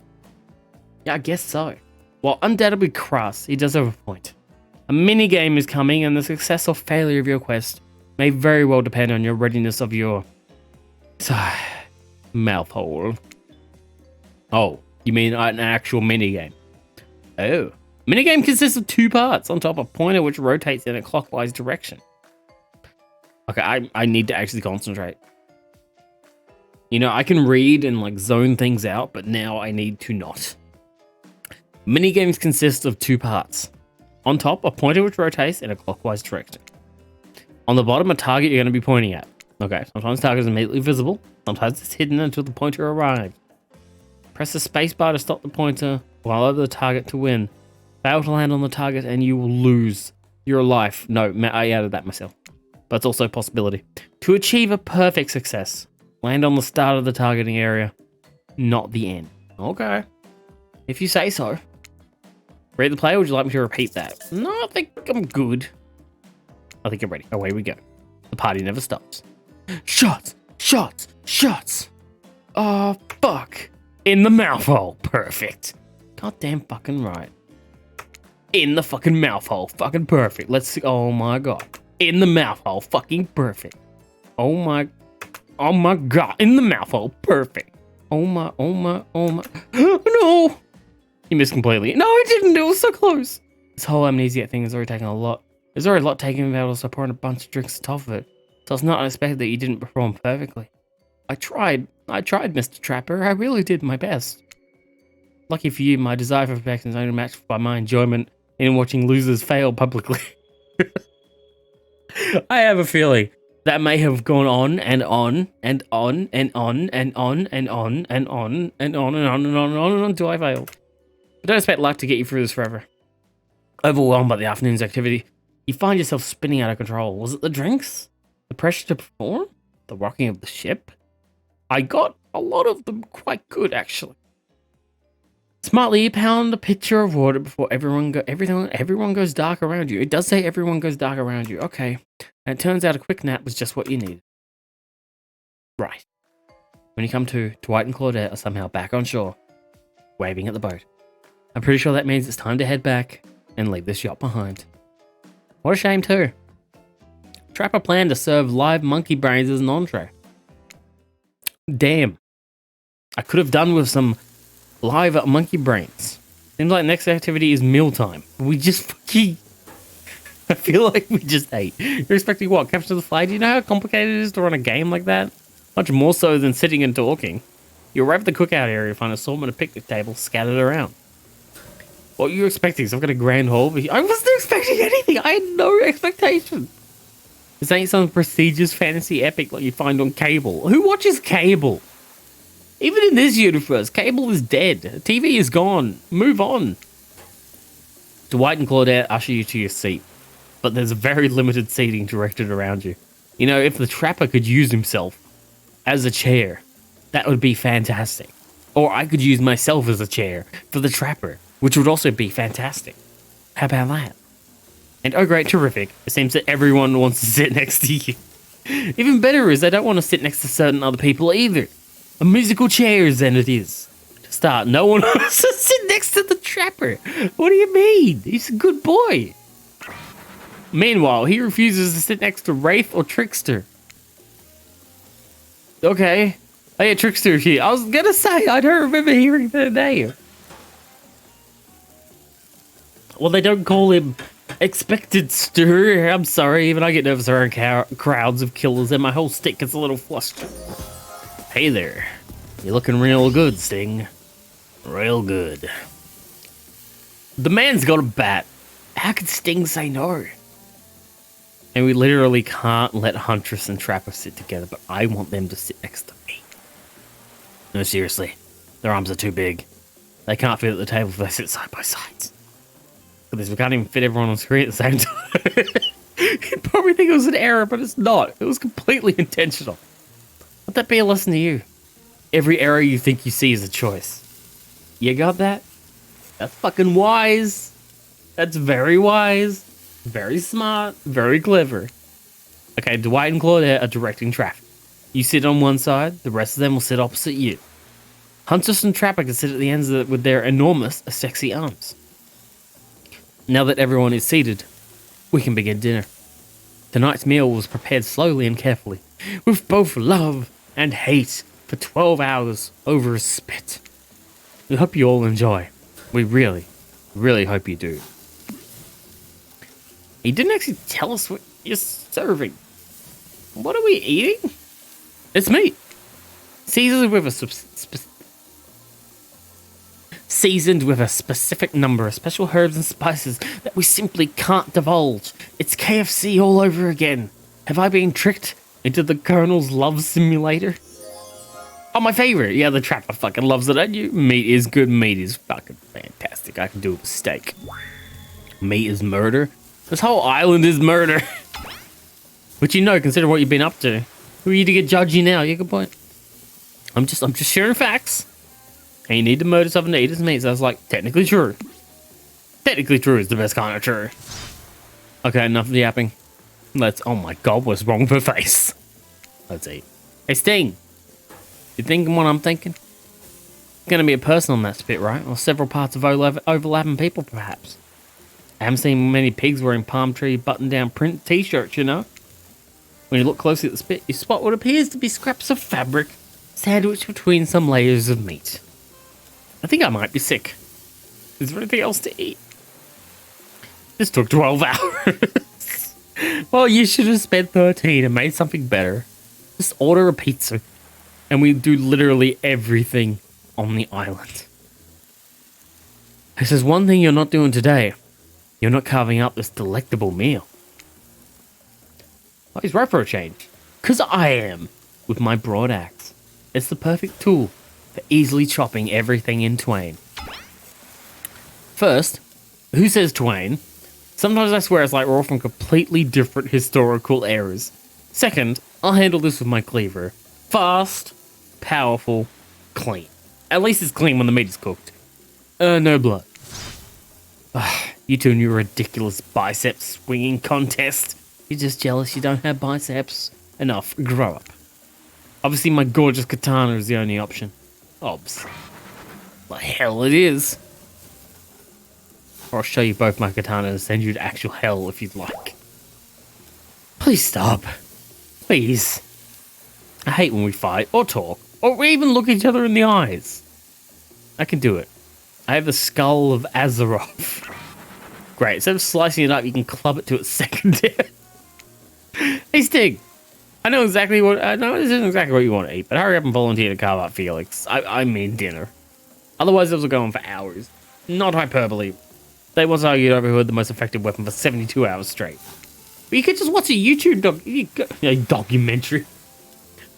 Yeah, I guess so. Well, undoubtedly crass, he does have a point. A mini-game is coming, and the success or failure of your quest may very well depend on your readiness of your... mouth hole. Oh, you mean an actual mini-game? Oh. Minigame consists of 2 parts on top of a pointer which rotates in a clockwise direction. Okay, I need to actually concentrate. You know, I can read and like zone things out, but now I need to not. Minigames consist of 2 parts. On top, a pointer which rotates in a clockwise direction. On the bottom, a target you're going to be pointing at. Okay, sometimes the target is immediately visible. Sometimes it's hidden until the pointer arrives. Press the spacebar to stop the pointer while over the target to win. Fail to land on the target and you will lose your life. No, I added that myself. But it's also a possibility. To achieve a perfect success, land on the start of the targeting area, not the end. Okay. If you say so. Read the play, or would you like me to repeat that? No, I think I'm good. I think I'm ready. Away we go. The party never stops. Shots! Shots! Shots! Oh, fuck. In the mouth hole. Perfect. Goddamn fucking right. In the fucking mouth hole. Fucking perfect. Let's see. Oh my god. In the mouth hole. Fucking perfect. Oh my god. In the mouth hole. Perfect. Oh my. No! You missed completely. No, I didn't. It was so close. This whole amnesiac thing is already taking a lot. There's already a lot taken without also pouring a bunch of drinks on top of it. So it's not unexpected that you didn't perform perfectly. I tried, Mr. Trapper. I really did my best. Lucky for you, my desire for perfection is only matched by my enjoyment in watching losers fail publicly. I have a feeling that may have gone on and on and on and on and on and on and on and on and on and on and on until I failed. But don't expect luck to get you through this forever. Overwhelmed by the afternoon's activity, you find yourself spinning out of control. Was it the drinks? The pressure to perform? The rocking of the ship? I got a lot of them quite good, actually. Smartly, you pound a pitcher of water before everyone goes dark around you. It does say everyone goes dark around you. Okay. And it turns out a quick nap was just what you needed. Right. When you come to, Dwight and Claudette are somehow back on shore, waving at the boat. I'm pretty sure that means it's time to head back and leave this yacht behind. What a shame too. Trapper planned to serve live monkey brains as an entree. Damn. I could have done with some live monkey brains. Seems like next activity is mealtime. We just fucking... I feel like we just ate. You're expecting what? Capture the flag? Do you know how complicated it is to run a game like that? Much more so than sitting and talking. You arrive at the cookout area and find an assortment of picnic tables scattered around. What were you expecting? Some kind of grand hall? I wasn't expecting anything. I had no expectation. This ain't some prestigious fantasy epic like you find on cable. Who watches cable? Even in this universe, cable is dead. TV is gone. Move on. Dwight and Claudette usher you to your seat, but there's very limited seating directed around you. You know, if the Trapper could use himself as a chair, that would be fantastic. Or I could use myself as a chair for the Trapper, which would also be fantastic. How about that? And oh great, terrific. It seems that everyone wants to sit next to you. Even better is they don't want to sit next to certain other people either. A musical chairs, and it is. To start, no one wants to sit next to the Trapper. What do you mean? He's a good boy. Meanwhile, he refuses to sit next to Wraith or Trickster. Okay. Oh yeah, Trickster here. I was gonna say, I don't remember hearing their name. Well, they don't call him Expected, Stu. I'm sorry, even I get nervous around crowds of killers and my whole stick gets a little flustered. Hey there. You're looking real good, Sting. Real good. The man's got a bat. How could Sting say no? And we literally can't let Huntress and Trapper sit together, but I want them to sit next to me. No, seriously. Their arms are too big. They can't fit at the table if they sit side by side. Look at this, we can't even fit everyone on screen at the same time. You'd probably think it was an error, but it's not. It was completely intentional. Let that be a lesson to you. Every error you think you see is a choice. You got that? That's fucking wise. That's very wise. Very smart. Very clever. Okay, Dwight and Claudette are directing traffic. You sit on one side, the rest of them will sit opposite you. Huntress and Trapper can sit at the ends with their enormous, sexy arms. Now that everyone is seated, we can begin dinner. Tonight's meal was prepared slowly and carefully, with both love and hate for 12 hours over a spit. We hope you all enjoy. We really, really hope you do. He didn't actually tell us what you're serving. What are we eating? It's meat. Seasoned with a specific number of special herbs and spices that we simply can't divulge. It's KFC all over again. Have I been tricked into the Colonel's love simulator? Oh, my favorite. Yeah, the Trapper fucking loves it, and you. Meat is good. Meat is fucking fantastic. I can do it with steak. Meat is murder. This whole island is murder. Which you know, considering what you've been up to. Who are you to get judgy now? Yeah, good point. I'm just sharing facts. And you need to murder something to eat as meat. So I was like, technically true. Technically true is the best kind of true. Okay, enough of the yapping. Oh my god, what's wrong with her face? Let's eat. Hey, Sting. You thinking what I'm thinking? Gonna be a person on that spit, right? Or several parts of overlapping people, perhaps. I haven't seen many pigs wearing palm tree button-down print t-shirts, you know? When you look closely at the spit, you spot what appears to be scraps of fabric sandwiched between some layers of meat. I think I might be sick. Is there anything else to eat? This took 12 hours. Well, you should have spent 13 and made something better. Just order a pizza. And we do literally everything on the island. This is one thing you're not doing today. You're not carving up this delectable meal. Why is right for a change? Because I am, with my broad axe. It's the perfect tool for easily chopping everything in twain. First, who says twain? Sometimes I swear it's like we're all from completely different historical eras. Second, I'll handle this with my cleaver. Fast, powerful, clean. At least it's clean when the meat is cooked. No blood. You two and your ridiculous bicep swinging contest. You're just jealous you don't have biceps. Enough, grow up. Obviously my gorgeous katana is the only option. Obs. The hell it is. Or I'll show you both my katana and send you to actual hell if you'd like. Please stop. Please. I hate when we fight, or talk, or we even look each other in the eyes. I can do it. I have the skull of Azeroth. Great, instead of slicing it up, you can club it to its second death. Hey, Stig. I know this isn't exactly what you want to eat, but hurry up and volunteer to carve up Felix. I mean dinner. Otherwise, this will go on for hours. Not hyperbole. They once argued over who had the most effective weapon for 72 hours straight. But you could just watch a YouTube documentary.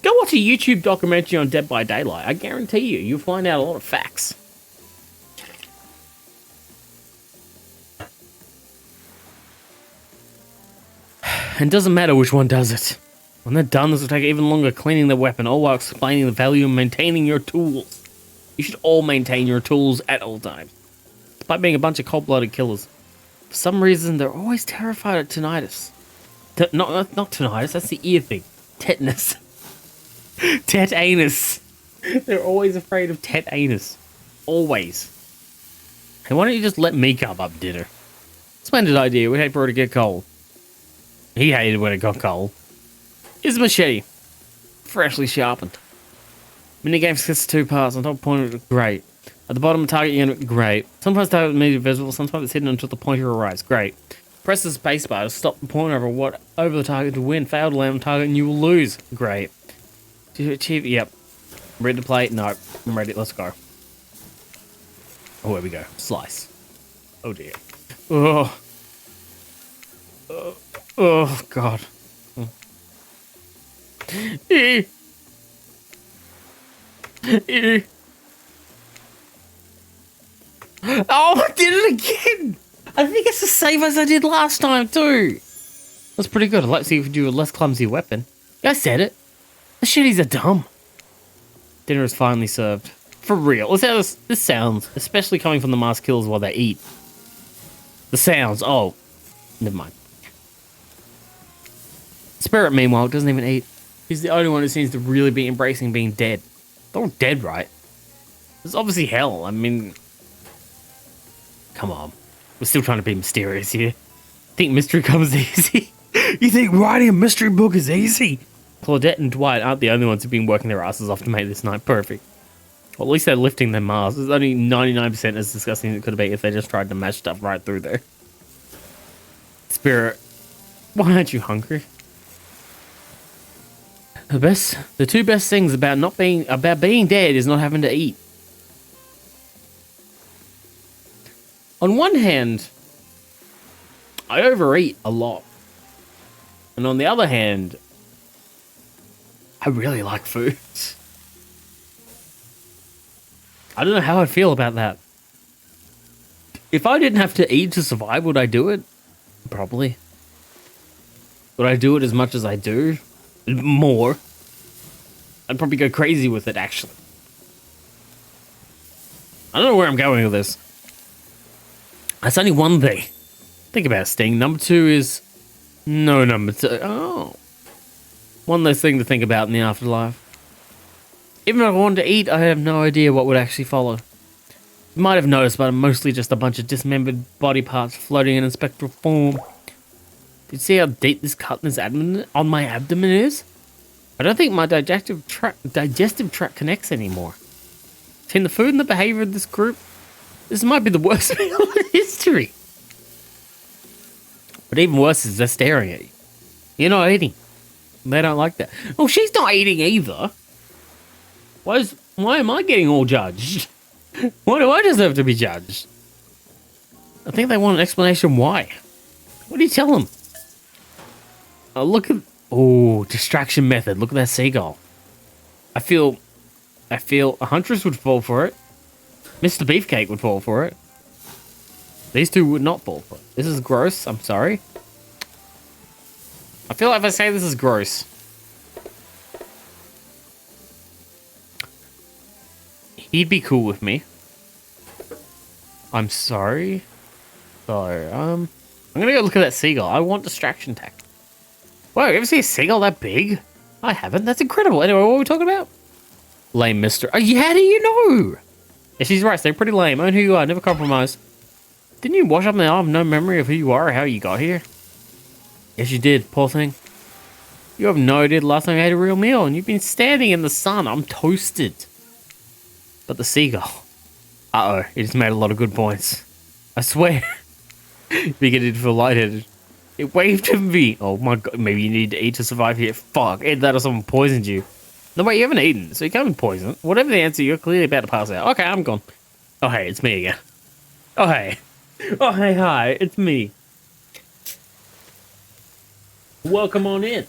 Go watch a YouTube documentary on Dead by Daylight. I guarantee you'll find out a lot of facts. And doesn't matter which one does it. When they're done, this will take even longer cleaning the weapon, all while explaining the value of maintaining your tools. You should all maintain your tools at all times. Despite being a bunch of cold-blooded killers, for some reason, they're always terrified of tinnitus. Not tinnitus, that's the ear thing. Tetanus. Tetanus. They're always afraid of tetanus. Always. Hey, why don't you just let me carve up dinner? Splendid idea, we'd hate for it to get cold. He hated when it got cold. Here's a machete. Freshly sharpened. Minigame consists of 2 parts. On top pointer, great. At the bottom, target unit, great. Sometimes target immediately visible, sometimes it's hidden until the pointer arrives, great. Press the spacebar to stop the pointer over the target to win. Fail to land on target and you will lose. Great. To achieve, yep. Ready to play? No. I'm ready. Let's go. Oh, here we go. Slice. Oh, dear. Oh. Oh, God. Oh, I did it again! I think it's the same as I did last time, too. That's pretty good. I'd like to see if we do a less clumsy weapon. I said it. The shitties are dumb. Dinner is finally served. For real. Let's how this sounds, especially coming from the masked killers while they eat. The sounds. Oh. Never mind. Spirit, meanwhile, doesn't even eat. He's the only one who seems to really be embracing being dead. They're all dead, right? It's obviously hell. I mean... Come on. We're still trying to be mysterious here. Think mystery comes easy? You think writing a mystery book is easy? Claudette and Dwight aren't the only ones who've been working their asses off to make this night perfect. Well, at least they're lifting their masks. It's only 99% as disgusting as it could have been if they just tried to mash stuff right through there. Spirit, why aren't you hungry? The two best things about being dead is not having to eat. On one hand, I overeat a lot. And on the other hand, I really like food. I don't know how I'd feel about that. If I didn't have to eat to survive, would I do it? Probably. Would I do it as much as I do? More. I'd probably go crazy with it, actually. I don't know where I'm going with this. That's only one thing. Think about it, Sting. Number two is... No, number two. Oh. One less thing to think about in the afterlife. Even if I wanted to eat, I have no idea what would actually follow. You might have noticed, but I'm mostly just a bunch of dismembered body parts floating in a spectral form. Do you see how deep this cut on my abdomen is? I don't think my digestive tract connects anymore. Between the food and the behavior of this group, this might be the worst meal in history. But even worse is they're staring at you. You're not eating. They don't like that. Oh, she's not eating either. Why am I getting all judged? Why do I deserve to be judged? I think they want an explanation why. What do you tell them? Look at... Oh, distraction method. Look at that seagull. I feel a huntress would fall for it. Mr. Beefcake would fall for it. These two would not fall for it. This is gross. I'm sorry. I feel like if I say this is gross, he'd be cool with me. I'm sorry. So, I'm gonna go look at that seagull. I want distraction tactic. Whoa, you ever see a seagull that big? I haven't. That's incredible. Anyway, what are we talking about? Lame mister. Oh, yeah, how do you know? Yeah, she's right. They're pretty lame. Own who you are. Never compromise. Didn't you wash up now? I have no memory of who you are or how you got here. Yes, you did. Poor thing. You have no idea the last time you ate a real meal, and you've been standing in the sun. I'm toasted. But the seagull. Uh-oh. He just made a lot of good points. I swear. Beginning to feel lightheaded. It waved at me. Oh my god. Maybe you need to eat to survive here. Fuck. Either that or someone poisoned you. No, wait. You haven't eaten, so you can't be poisoned. Whatever the answer, you're clearly about to pass out. Okay, I'm gone. Oh, hey. It's me again. Oh, hey. Oh, hey, hi. It's me. Welcome on in.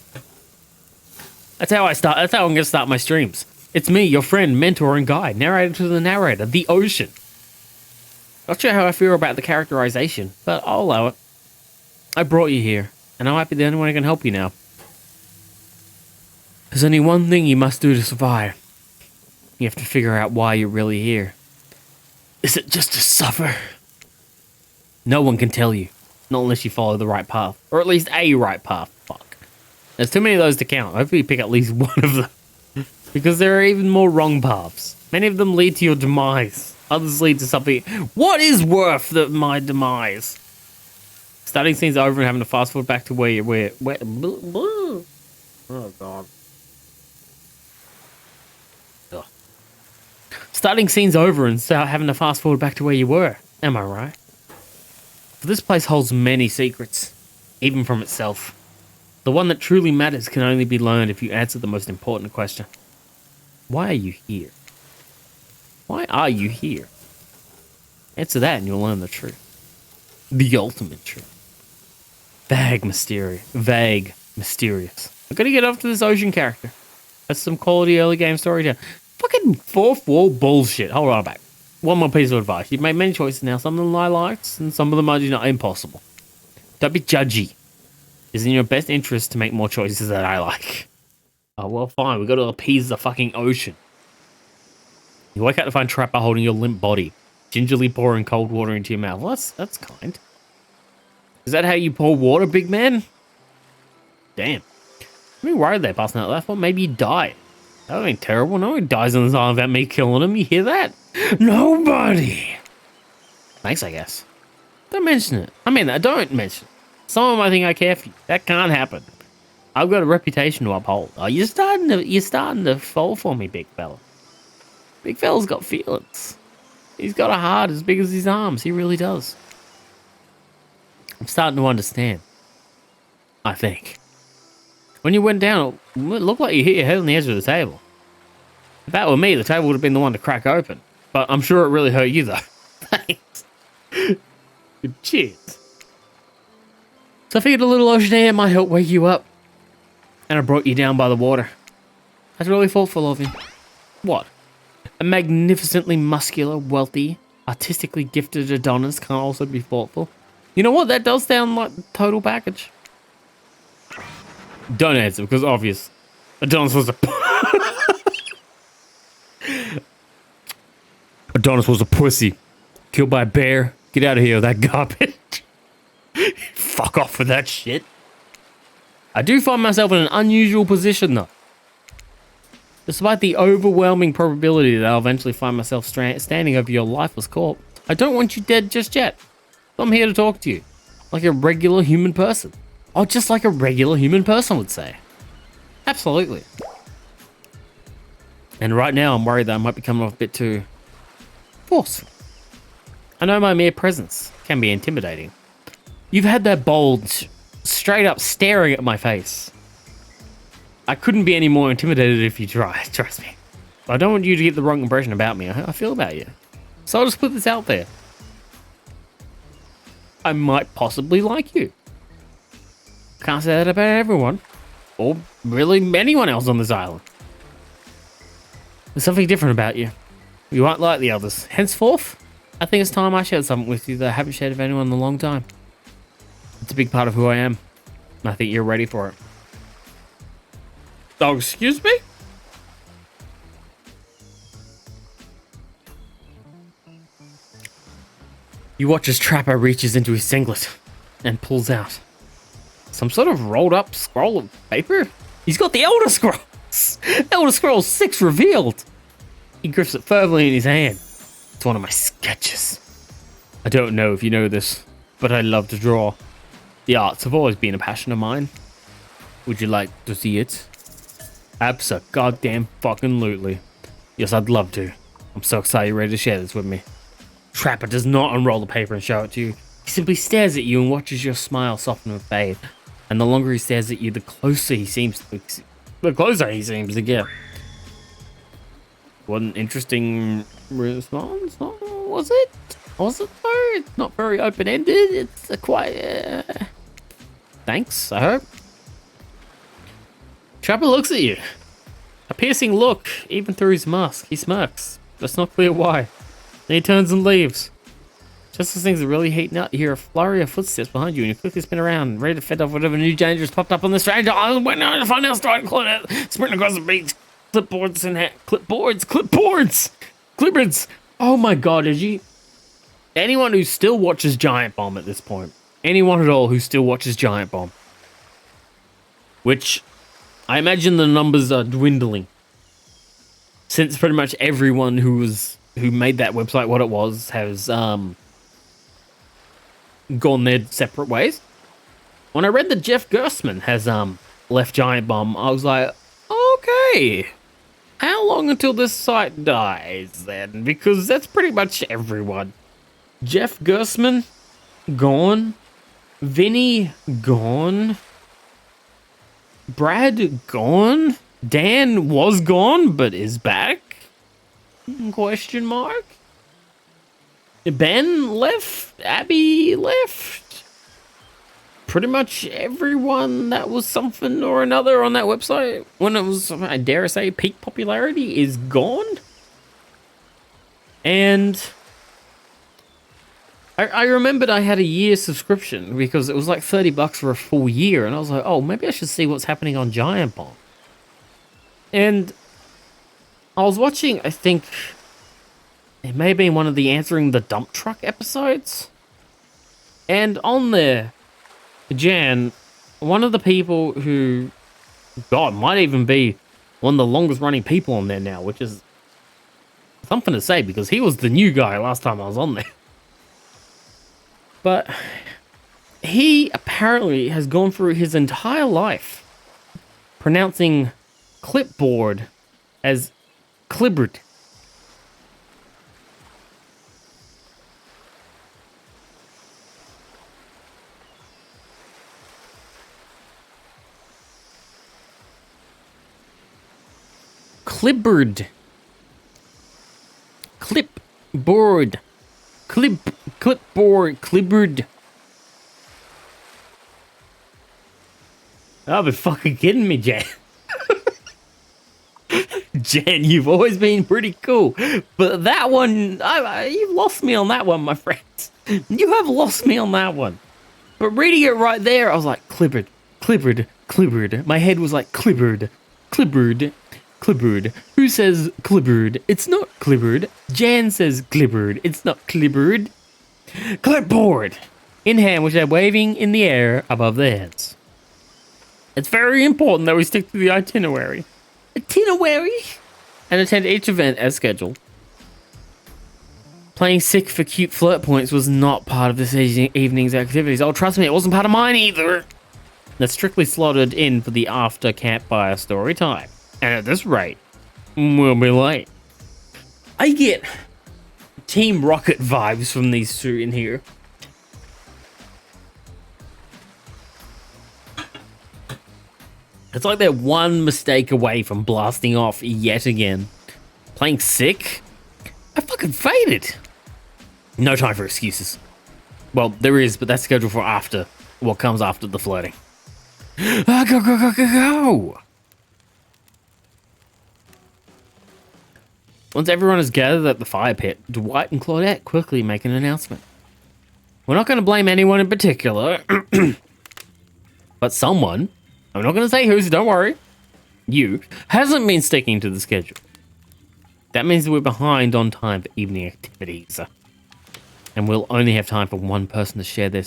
That's how I start. That's how I'm going to start my streams. It's me, your friend, mentor, and guide. Narrator to the narrator. The ocean. Not sure how I feel about the characterization, but I'll allow it. I brought you here, and I might be the only one who can help you now. There's only one thing you must do to survive. You have to figure out why you're really here. Is it just to suffer? No one can tell you. Not unless you follow the right path. Or at least a right path. Fuck. There's too many of those to count. Hopefully you pick at least one of them. Because there are even more wrong paths. Many of them lead to your demise. Others lead to something... What is worth my demise? Starting scene's over and having to fast forward back to where you were. Oh, God. Ugh. Starting scene's over and having to fast forward back to where you were. Am I right? For this place holds many secrets, even from itself. The one that truly matters can only be learned if you answer the most important question. Why are you here? Why are you here? Answer that and you'll learn the truth. The ultimate truth. Vague, mysterious. I'm gonna get off to this ocean character. That's some quality early game story. Fucking fourth wall bullshit. Hold on back. One more piece of advice. You've made many choices now. Some of them I liked, and some of them are not impossible. Don't be judgy. It's in your best interest to make more choices that I like. Oh, well, fine. We've got to appease the fucking ocean. You wake up to find Trapper holding your limp body, gingerly pouring cold water into your mouth. Well, that's kind. Is that how you pour water, big man? Damn. I'm worried there, passing out. I thought maybe you died. That ain't terrible. No one dies on this island without me killing him. You hear that? Nobody. Thanks, I guess. Don't mention it. I mean, don't mention it. Someone might think I care for you. That can't happen. I've got a reputation to uphold. Oh, you're starting to fall for me, big fella. Big fella's got feelings. He's got a heart as big as his arms. He really does. I'm starting to understand. I think. When you went down, it looked like you hit your head on the edge of the table. If that were me, the table would have been the one to crack open. But I'm sure it really hurt you, though. Thanks. Cheers. So I figured a little ocean air might help wake you up. And I brought you down by the water. That's really thoughtful of you. What? A magnificently muscular, wealthy, artistically gifted Adonis can't also be thoughtful? You know what? That does sound like the total package. Don't answer, because obvious. Adonis was a... Adonis was a pussy. Killed by a bear. Get out of here with that garbage. Fuck off with that shit. I do find myself in an unusual position, though. Despite the overwhelming probability that I'll eventually find myself standing over your lifeless corpse, I don't want you dead just yet. So I'm here to talk to you. Like a regular human person. Or just like a regular human person would say. Absolutely. And right now I'm worried that I might be coming off a bit too forceful. I know my mere presence can be intimidating. You've had that bulge straight up staring at my face. I couldn't be any more intimidated if you tried, trust me. But I don't want you to get the wrong impression about me. I feel about you. So I'll just put this out there. I might possibly like you. Can't say that about everyone. Or really anyone else on this island. There's something different about you. You aren't like the others. Henceforth, I think it's time I shared something with you that I haven't shared with anyone in a long time. It's a big part of who I am. And I think you're ready for it. Oh, excuse me? You watch as Trapper reaches into his singlet and pulls out some sort of rolled up scroll of paper. He's got the Elder Scrolls. Elder Scrolls 6 revealed. He grips it fervently in his hand. It's one of my sketches. I don't know if you know this, but I love to draw. The arts have always been a passion of mine. Would you like to see it? Abso-goddamn-fucking-lutely. Yes, I'd love to. I'm so excited you're ready to share this with me. Trapper does not unroll the paper and show it to you. He simply stares at you and watches your smile soften and fade. And the longer he stares at you, the closer he seems to get. What an interesting response, was it? Was it though? It's not very open-ended. It's quite... Thanks, I hope. Trapper looks at you. A piercing look, even through his mask. He smirks, but it's not clear why. Then he turns and leaves. Just as things are really heating up, you hear a flurry of footsteps behind you, and you quickly spin around, ready to fend off whatever new danger has popped up on the strange island. When to find out, start sprint across the beach, clipboards in hand. Clipboards. Oh my god, did you? Anyone who still watches Giant Bomb at this point, anyone at all who still watches Giant Bomb, which I imagine the numbers are dwindling, since pretty much everyone who made that website what it was has gone their separate ways. When I read that Jeff Gerstmann has left Giant Bomb, I was like, okay, how long until this site dies then? Because that's pretty much everyone. Jeff Gerstmann, gone. Vinny, gone. Brad, gone. Dan was gone, but is back? Question mark. Ben left. Abby left. Pretty much everyone that was something or another on that website when it was, I dare say, peak popularity is gone. And I remembered I had a year subscription because it was like $30 for a full year. And I was like, oh, maybe I should see what's happening on Giant Bomb. And I was watching, I think, it may have been one of the Answering the Dump Truck episodes. And on there, Jan, one of the people who, God, might even be one of the longest running people on there now, which is something to say because he was the new guy last time I was on there. But he apparently has gone through his entire life pronouncing clipboard as clibbard. Clipboard. Clipboard. Clipboard. Clipboard. I'll be fucking kidding me, Jan. Jan, you've always been pretty cool. But that one, you've lost me on that one, my friends. You have lost me on that one. But reading it right there, I was like, clipboard, clipboard, clipboard. My head was like, clipboard, clipboard. Clipboard. Who says clipboard? It's not clipboard. Jan says clipboard. It's not clipboard. Clipboard! In hand, which they're waving in the air above their heads. It's very important that we stick to the itinerary. Itinerary? And attend each event as scheduled. Playing sick for cute flirt points was not part of this evening's activities. Oh, trust me, it wasn't part of mine either. That's strictly slotted in for the after campfire story time. And at this rate, we'll be late. I get Team Rocket vibes from these two in here. It's like they're one mistake away from blasting off yet again. Playing sick? I fucking faded. No time for excuses. Well, there is, but that's scheduled for after. What comes after the flirting. Go, go, go, go, go! Once everyone is gathered at the fire pit, Dwight and Claudette quickly make an announcement. We're not going to blame anyone in particular, but someone, I'm not going to say who, so don't worry, you, hasn't been sticking to the schedule. That means that we're behind on time for evening activities. And we'll only have time for one person to share their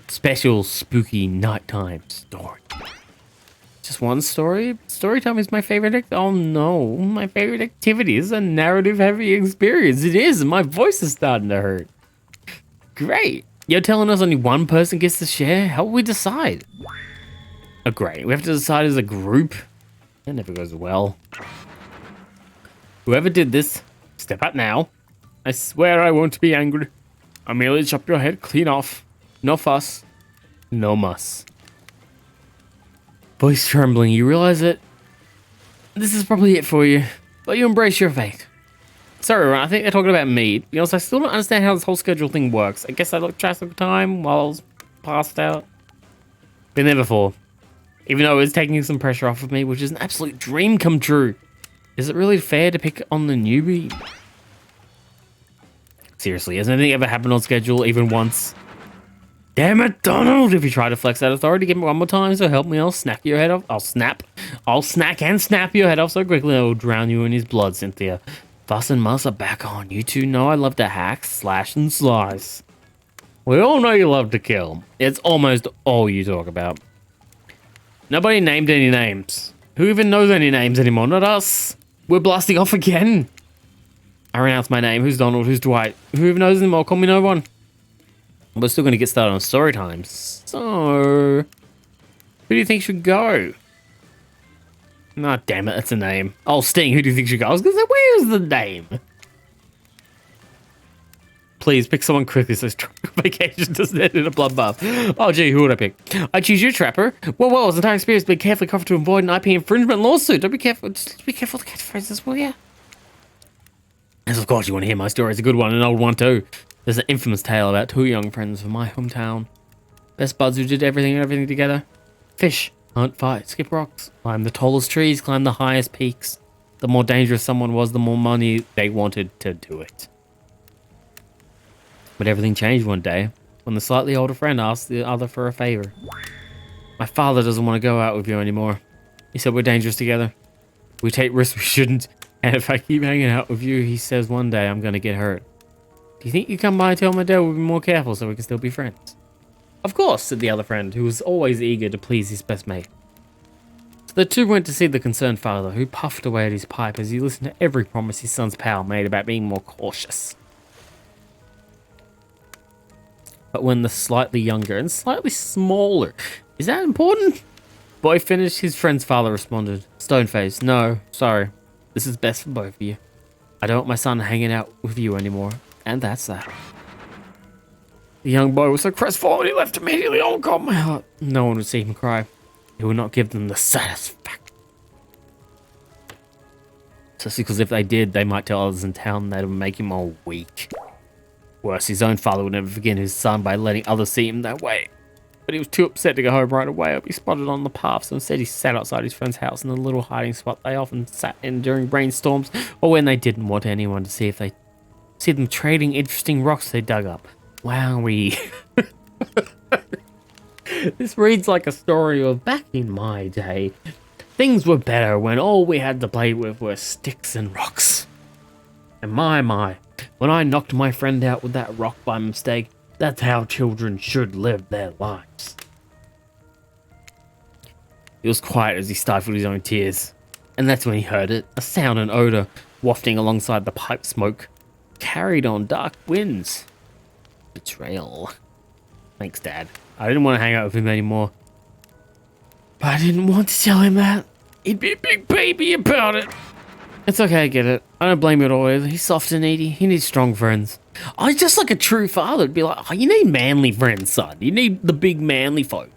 special spooky nighttime story. Just one story? Storytime is my favorite oh no, my favorite activity is a narrative-heavy experience. It is, my voice is starting to hurt. Great. You're telling us only one person gets to share? How will we decide? Oh great, we have to decide as a group? That never goes well. Whoever did this, step out now. I swear I won't be angry. I'll merely chop your head clean off. No fuss, no muss. Voice trembling, you realize it? This is probably it for you, but you embrace your fate. Sorry, Ron, I think they're talking about me. To be honest, I still don't understand how this whole schedule thing works. I guess I lost track of time while I was passed out. Been there before. Even though it was taking some pressure off of me, which is an absolute dream come true. Is it really fair to pick on the newbie? Seriously, has anything ever happened on schedule even once? Damn it, Donald! If you try to flex that authority, give me one more time, so help me, I'll snap your head off. I'll snack and snap your head off so quickly I will drown you in his blood, Cynthia. Fuss and Muss are back on. You two know I love to hack, slash, and slice. We all know you love to kill. It's almost all you talk about. Nobody named any names. Who even knows any names anymore? Not us. We're blasting off again. I renounce my name. Who's Donald? Who's Dwight? Who even knows anymore? Call me no one. We're still going to get started on story time. So, who do you think should go? Nah, damn it, that's a name. Oh, Sting, who do you think should go? I was going to say, where's the name? Please pick someone quickly so this tropical vacation doesn't end in a bloodbath. Oh, gee, who would I pick? I choose you, Trapper. Well, as entire experience, be carefully covered to avoid an IP infringement lawsuit. Don't be careful. Just be careful with the catchphrases, will ya? Yes, of course, you want to hear my story. It's a good one, an old one, too. There's an infamous tale about two young friends from my hometown. Best buds who did everything together. Fish, hunt, fight, skip rocks, climb the tallest trees, climb the highest peaks. The more dangerous someone was, the more money they wanted to do it. But everything changed one day when the slightly older friend asked the other for a favor. My father doesn't want to go out with you anymore. He said we're dangerous together. We take risks we shouldn't. And if I keep hanging out with you, he says one day I'm going to get hurt. Do you think you come by and tell my dad we'll be more careful so we can still be friends? Of course, said the other friend, who was always eager to please his best mate. So the two went to see the concerned father, who puffed away at his pipe as he listened to every promise his son's pal made about being more cautious. But when the slightly younger and slightly smaller, is that important? Boy finished, his friend's father responded, stone-faced, no, sorry, this is best for both of you. I don't want my son hanging out with you anymore, and that's that. The young boy was so crestfallen he left immediately. Oh God, my heart. No one would see him cry. He would not give them the satisfaction. Just because if they did, they might tell others in town that it would make him all weak. Worse, his own father would never forgive his son by letting others see him that way. But he was too upset to go home right away. I'll be spotted on the path, so instead he sat outside his friend's house in the little hiding spot they often sat in during rainstorms, or when they didn't want anyone to see them trading interesting rocks they dug up. Wowee. This reads like a story of back in my day. Things were better when all we had to play with were sticks and rocks. And my, when I knocked my friend out with that rock by mistake, that's how children should live their lives. He was quiet as he stifled his own tears. And that's when he heard it, a sound and odor wafting alongside the pipe smoke, carried on dark winds. Betrayal. Thanks, Dad. I didn't want to hang out with him anymore. But I didn't want to tell him that. He'd be a big baby about it. It's okay, I get it. I don't blame you at all either. He's soft and needy. He needs strong friends. I just like a true father would be like, oh, you need manly friends, son. You need the big manly folk.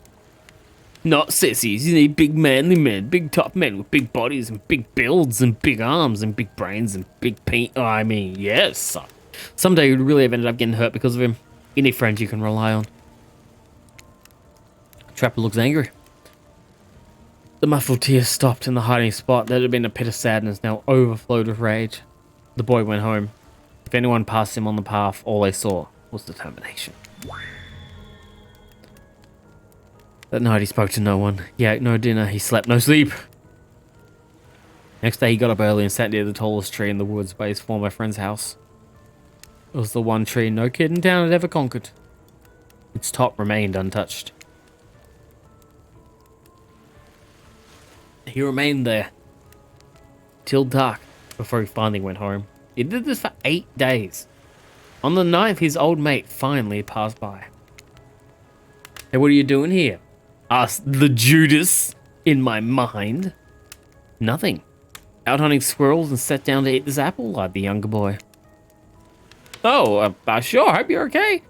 Not sissies. You need big manly men. Big tough men with big bodies and big builds and big arms and big brains and big I mean, yes, son. Someday you'd really have ended up getting hurt because of him. You need friends you can rely on. Trapper looks angry. The muffled tears stopped in the hiding spot that had been a pit of sadness now overflowed with rage. The boy went home. If anyone passed him on the path, all they saw was determination. That night he spoke to no one. He ate no dinner. He slept no sleep. Next day he got up early and sat near the tallest tree in the woods by his former friend's house. It was the one tree no kid in town had ever conquered. Its top remained untouched. He remained there till dark before he finally went home. He did this for 8 days. On the 9th, his old mate finally passed by. Hey, what are you doing here? Asked the Judas in my mind. Nothing. Out hunting squirrels and sat down to eat this apple, lied the younger boy. Oh, sure, hope you're okay.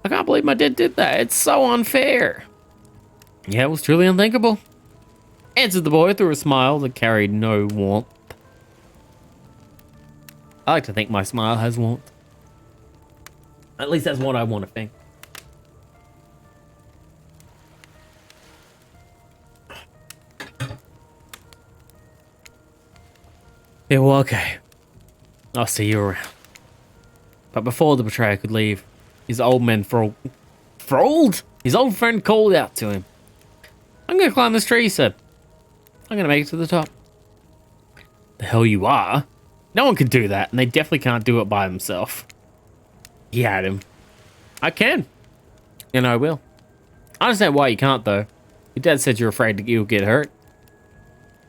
I can't believe my dad did that. It's so unfair. Yeah, it was truly unthinkable. Answered the boy through a smile that carried no warmth. I like to think my smile has warmth. At least that's what I want to think. Yeah, well, okay. I'll see you around. But before the betrayer could leave, his old man Frold? His old friend called out to him. I'm gonna climb this tree, he said. I'm gonna make it to the top. The hell you are? No one can do that, and they definitely can't do it by themselves. He had him. I can. And I will. I understand why you can't, though. Your dad said you're afraid that you'll get hurt.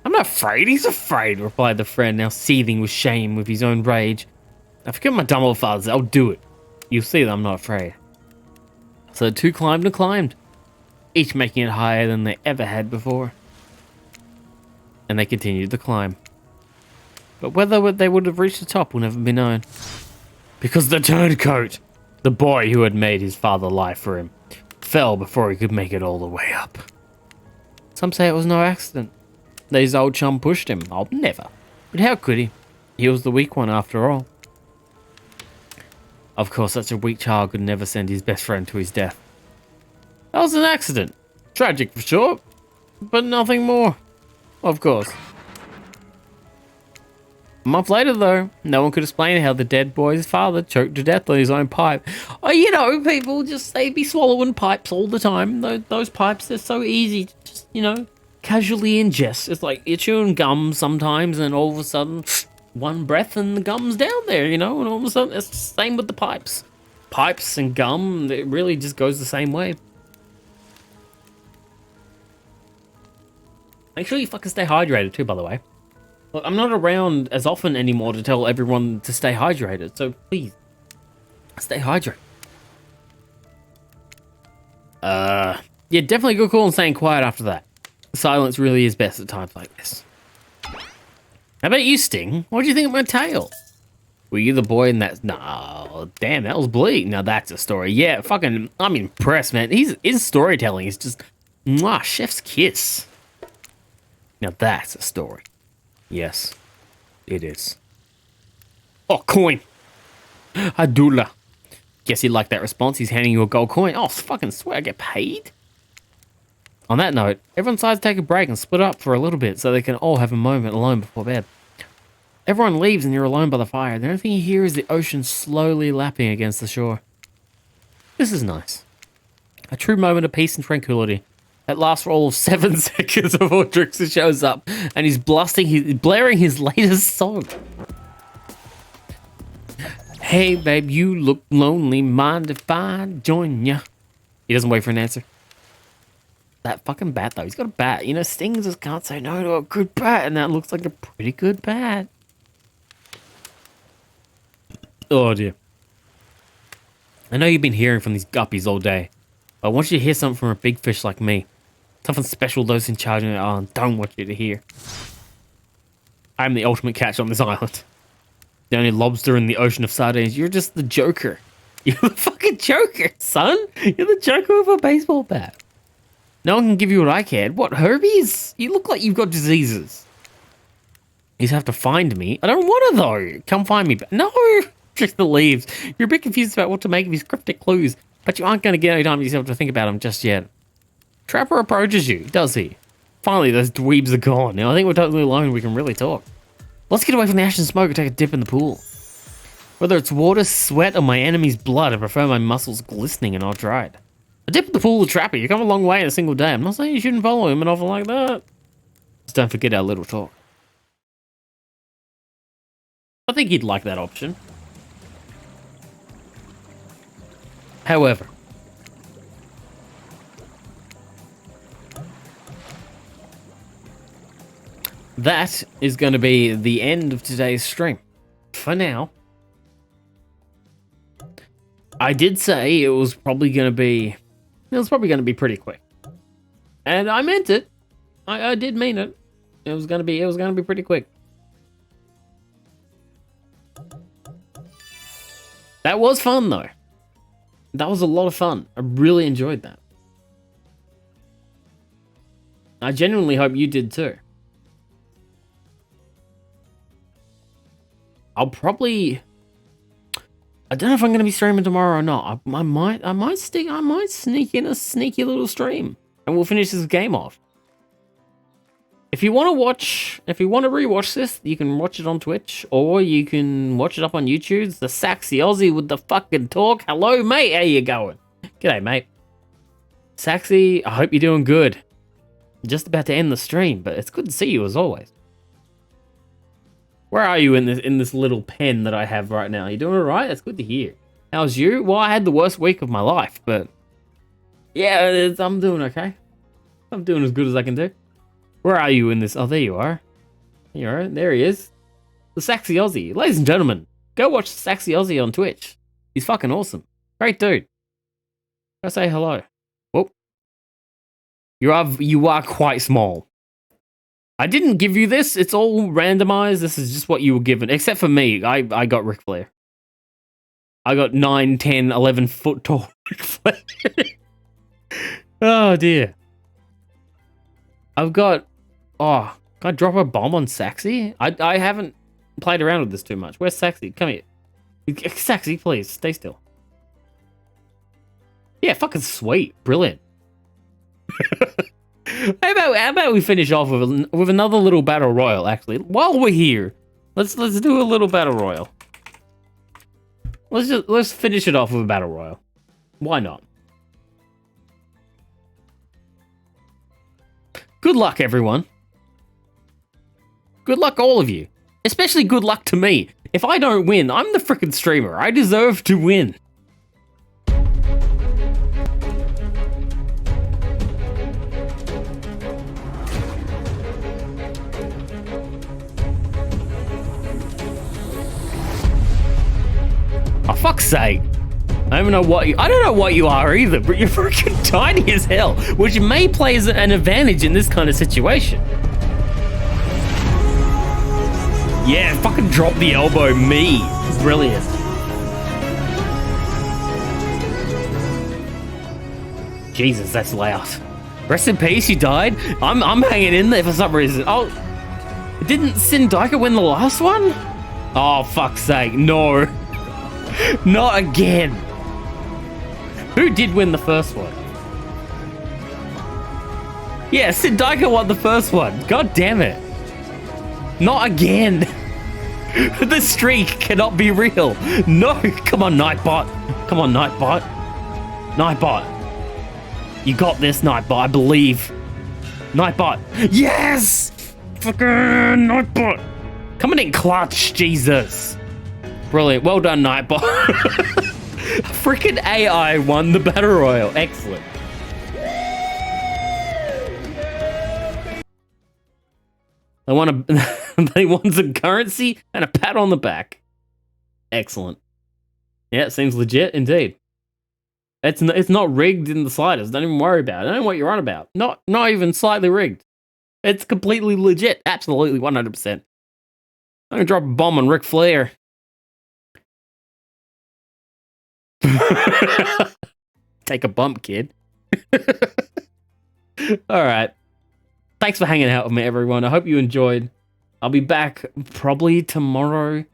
I'm not afraid, he's afraid, replied the friend, now seething with shame with his own rage. I forget my dumb old father, I'll do it. You'll see that I'm not afraid. So the two climbed and climbed, each making it higher than they ever had before. And they continued to climb. But whether they would have reached the top will never be known. Because the turncoat The boy who had made his father lie for him fell before he could make it all the way up. Some say it was no accident, that his old chum pushed him. I'll never. But how could he? He was the weak one after all. Of course, such a weak child could never send his best friend to his death. That was an accident. Tragic for sure, but nothing more. Of course. A month later, though, no one could explain how the dead boy's father choked to death on his own pipe. Oh, you know, people just, they'd be swallowing pipes all the time. Those pipes, they're so easy to just, you know, casually ingest. It's like you're chewing gum sometimes, and all of a sudden, one breath and the gum's down there, you know, and all of a sudden, it's the same with the pipes. Pipes and gum, it really just goes the same way. Make sure you fucking stay hydrated too, by the way. Look, I'm not around as often anymore to tell everyone to stay hydrated, so please, stay hydrated. Yeah, definitely good call on staying quiet after that. Silence really is best at times like this. How about you, Sting? What do you think of my tale? Were you the boy in that? No, damn, that was bleak. Now that's a story. Yeah, fucking, I'm impressed, man. His storytelling is just, mwah, chef's kiss. Now that's a story. Yes, it is. Oh, coin. Adula. Guess he liked that response. He's handing you a gold coin. Oh, fucking swear I get paid? On that note, everyone decides to take a break and split up for a little bit so they can all have a moment alone before bed. Everyone leaves and you're alone by the fire. The only thing you hear is the ocean slowly lapping against the shore. This is nice. A true moment of peace and tranquility. That lasts for all of 7 seconds before Drixer shows up and he's blaring his latest song. Hey, babe, you look lonely. Mind if I join ya? He doesn't wait for an answer. That fucking bat, though. He's got a bat. You know, Sting just can't say no to a good bat, and that looks like a pretty good bat. Oh, dear. I know you've been hearing from these guppies all day, but I want you to hear something from a big fish like me. Something special those in charge of the island don't want you to hear. I'm the ultimate catch on this island. The only lobster in the ocean of sardines. You're just the Joker. You're the fucking Joker, son. You're the Joker with a baseball bat. No one can give you what I can. What, herpes? You look like you've got diseases. You just have to find me. I don't want to, though. Come find me. No! Just the leaves. You're a bit confused about what to make of these cryptic clues, but you aren't going to get any time yourself to think about them just yet. Trapper approaches you, does he? Finally, those dweebs are gone. Now I think we're totally alone. We can really talk. Let's get away from the ash and smoke and take a dip in the pool. Whether it's water, sweat, or my enemy's blood, I prefer my muscles glistening and not dried. A dip in the pool with Trapper. You come a long way in a single day. I'm not saying you shouldn't follow him and offer like that. Just don't forget our little talk. I think he'd like that option. However, that is going to be the end of today's stream. For now, I did say it was probably going to be pretty quick, and I meant it. I did mean it. It was going to be pretty quick. That was fun though. That was a lot of fun. I really enjoyed that. I genuinely hope you did too. I don't know if I'm going to be streaming tomorrow or not. I might sneak in a sneaky little stream and we'll finish this game off. If you want to rewatch this, you can watch it on Twitch or you can watch it up on YouTube. It's the Saxy Aussie with the fucking talk. Hello, mate. How you going? G'day, mate. Saxy, I hope you're doing good. Just about to end the stream, but it's good to see you as always. Where are you in this little pen that I have right now? You doing all right? That's good to hear. How's you? Well, I had the worst week of my life, but yeah, I'm doing okay. I'm doing as good as I can do. Where are you in this? Oh, there you are. You are. There he is. The Saxy Aussie. Ladies and gentlemen, go watch the Saxy Aussie on Twitch. He's fucking awesome. Great dude. Go say hello. Whoop. You are quite small. I didn't give you this. It's all randomized. This is just what you were given. Except for me. I got Ric Flair. I got 9, 10, 11 foot tall. Oh dear. I've got. Oh, can I drop a bomb on Saxy? I haven't played around with this too much. Where's Saxy? Come here. Saxy, please stay still. Yeah, fucking sweet, brilliant. How about we finish off with another little battle royal? Actually, while we're here, let's do a little battle royal. Let's finish it off with a battle royal. Why not? Good luck, everyone. Good luck, all of you. Especially good luck to me. If I don't win, I'm the frickin' streamer. I deserve to win. Oh, fuck's sake. I don't know what you are either, but you're freaking tiny as hell, which may play as an advantage in this kind of situation. Yeah, fucking drop the elbow, me. Brilliant. Jesus, that's loud. Rest in peace, you died. I'm hanging in there for some reason. Oh, didn't Sindaika win the last one? Oh, fuck's sake, no. Not again. Who did win the first one? Yeah, Sindaika won the first one. God damn it. Not again. The streak cannot be real. No. Come on, Nightbot. Come on, Nightbot. Nightbot. You got this, Nightbot. I believe. Nightbot. Yes! Fucking Nightbot. Coming in clutch, Jesus. Brilliant. Well done, Nightbot. Freaking AI won the Battle Royale. Excellent. They want some currency and a pat on the back. Excellent. Yeah, it seems legit indeed. It's not rigged in the slightest. Don't even worry about it. I don't know what you're on about. Not even slightly rigged. It's completely legit. Absolutely 100%. I'm gonna drop a bomb on Ric Flair. Take a bump, kid. All right. Thanks for hanging out with me, everyone. I hope you enjoyed. I'll be back probably tomorrow.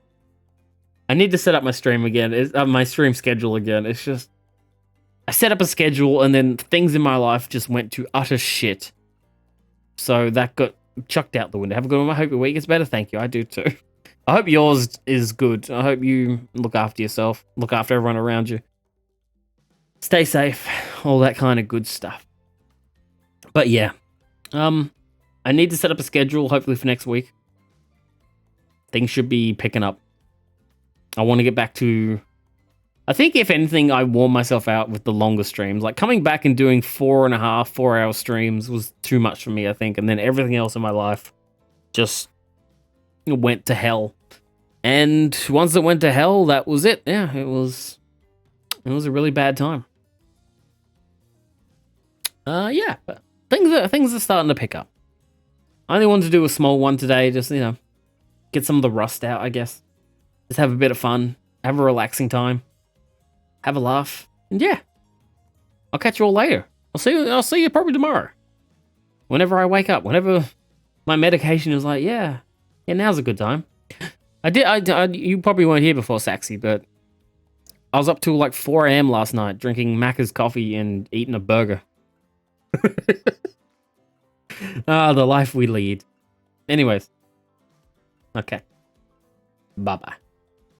I need to set up my stream again. My stream schedule again. It's just I set up a schedule and then things in my life just went to utter shit. So that got chucked out the window. Have a good one. I hope your week gets better. Thank you. I do too. I hope yours is good. I hope you look after yourself. Look after everyone around you. Stay safe. All that kind of good stuff. But yeah. I need to set up a schedule, hopefully for next week. Things should be picking up. I want to get back to... I think, if anything, I wore myself out with the longer streams. Like, coming back and doing 4.5, 4-hour streams was too much for me, I think. And then everything else in my life just went to hell. And once it went to hell, that was it. Yeah, it was a really bad time. Yeah, but things are starting to pick up. I only wanted to do a small one today, just, get some of the rust out, I guess. Just have a bit of fun, have a relaxing time, have a laugh, and yeah. I'll catch you all later. I'll see you probably tomorrow. Whenever I wake up, whenever my medication is like, yeah, now's a good time. You probably weren't here before, Saxy, but I was up till like 4 a.m. last night drinking Macca's coffee and eating a burger. The life we lead. Anyways. Okay. Bye-bye.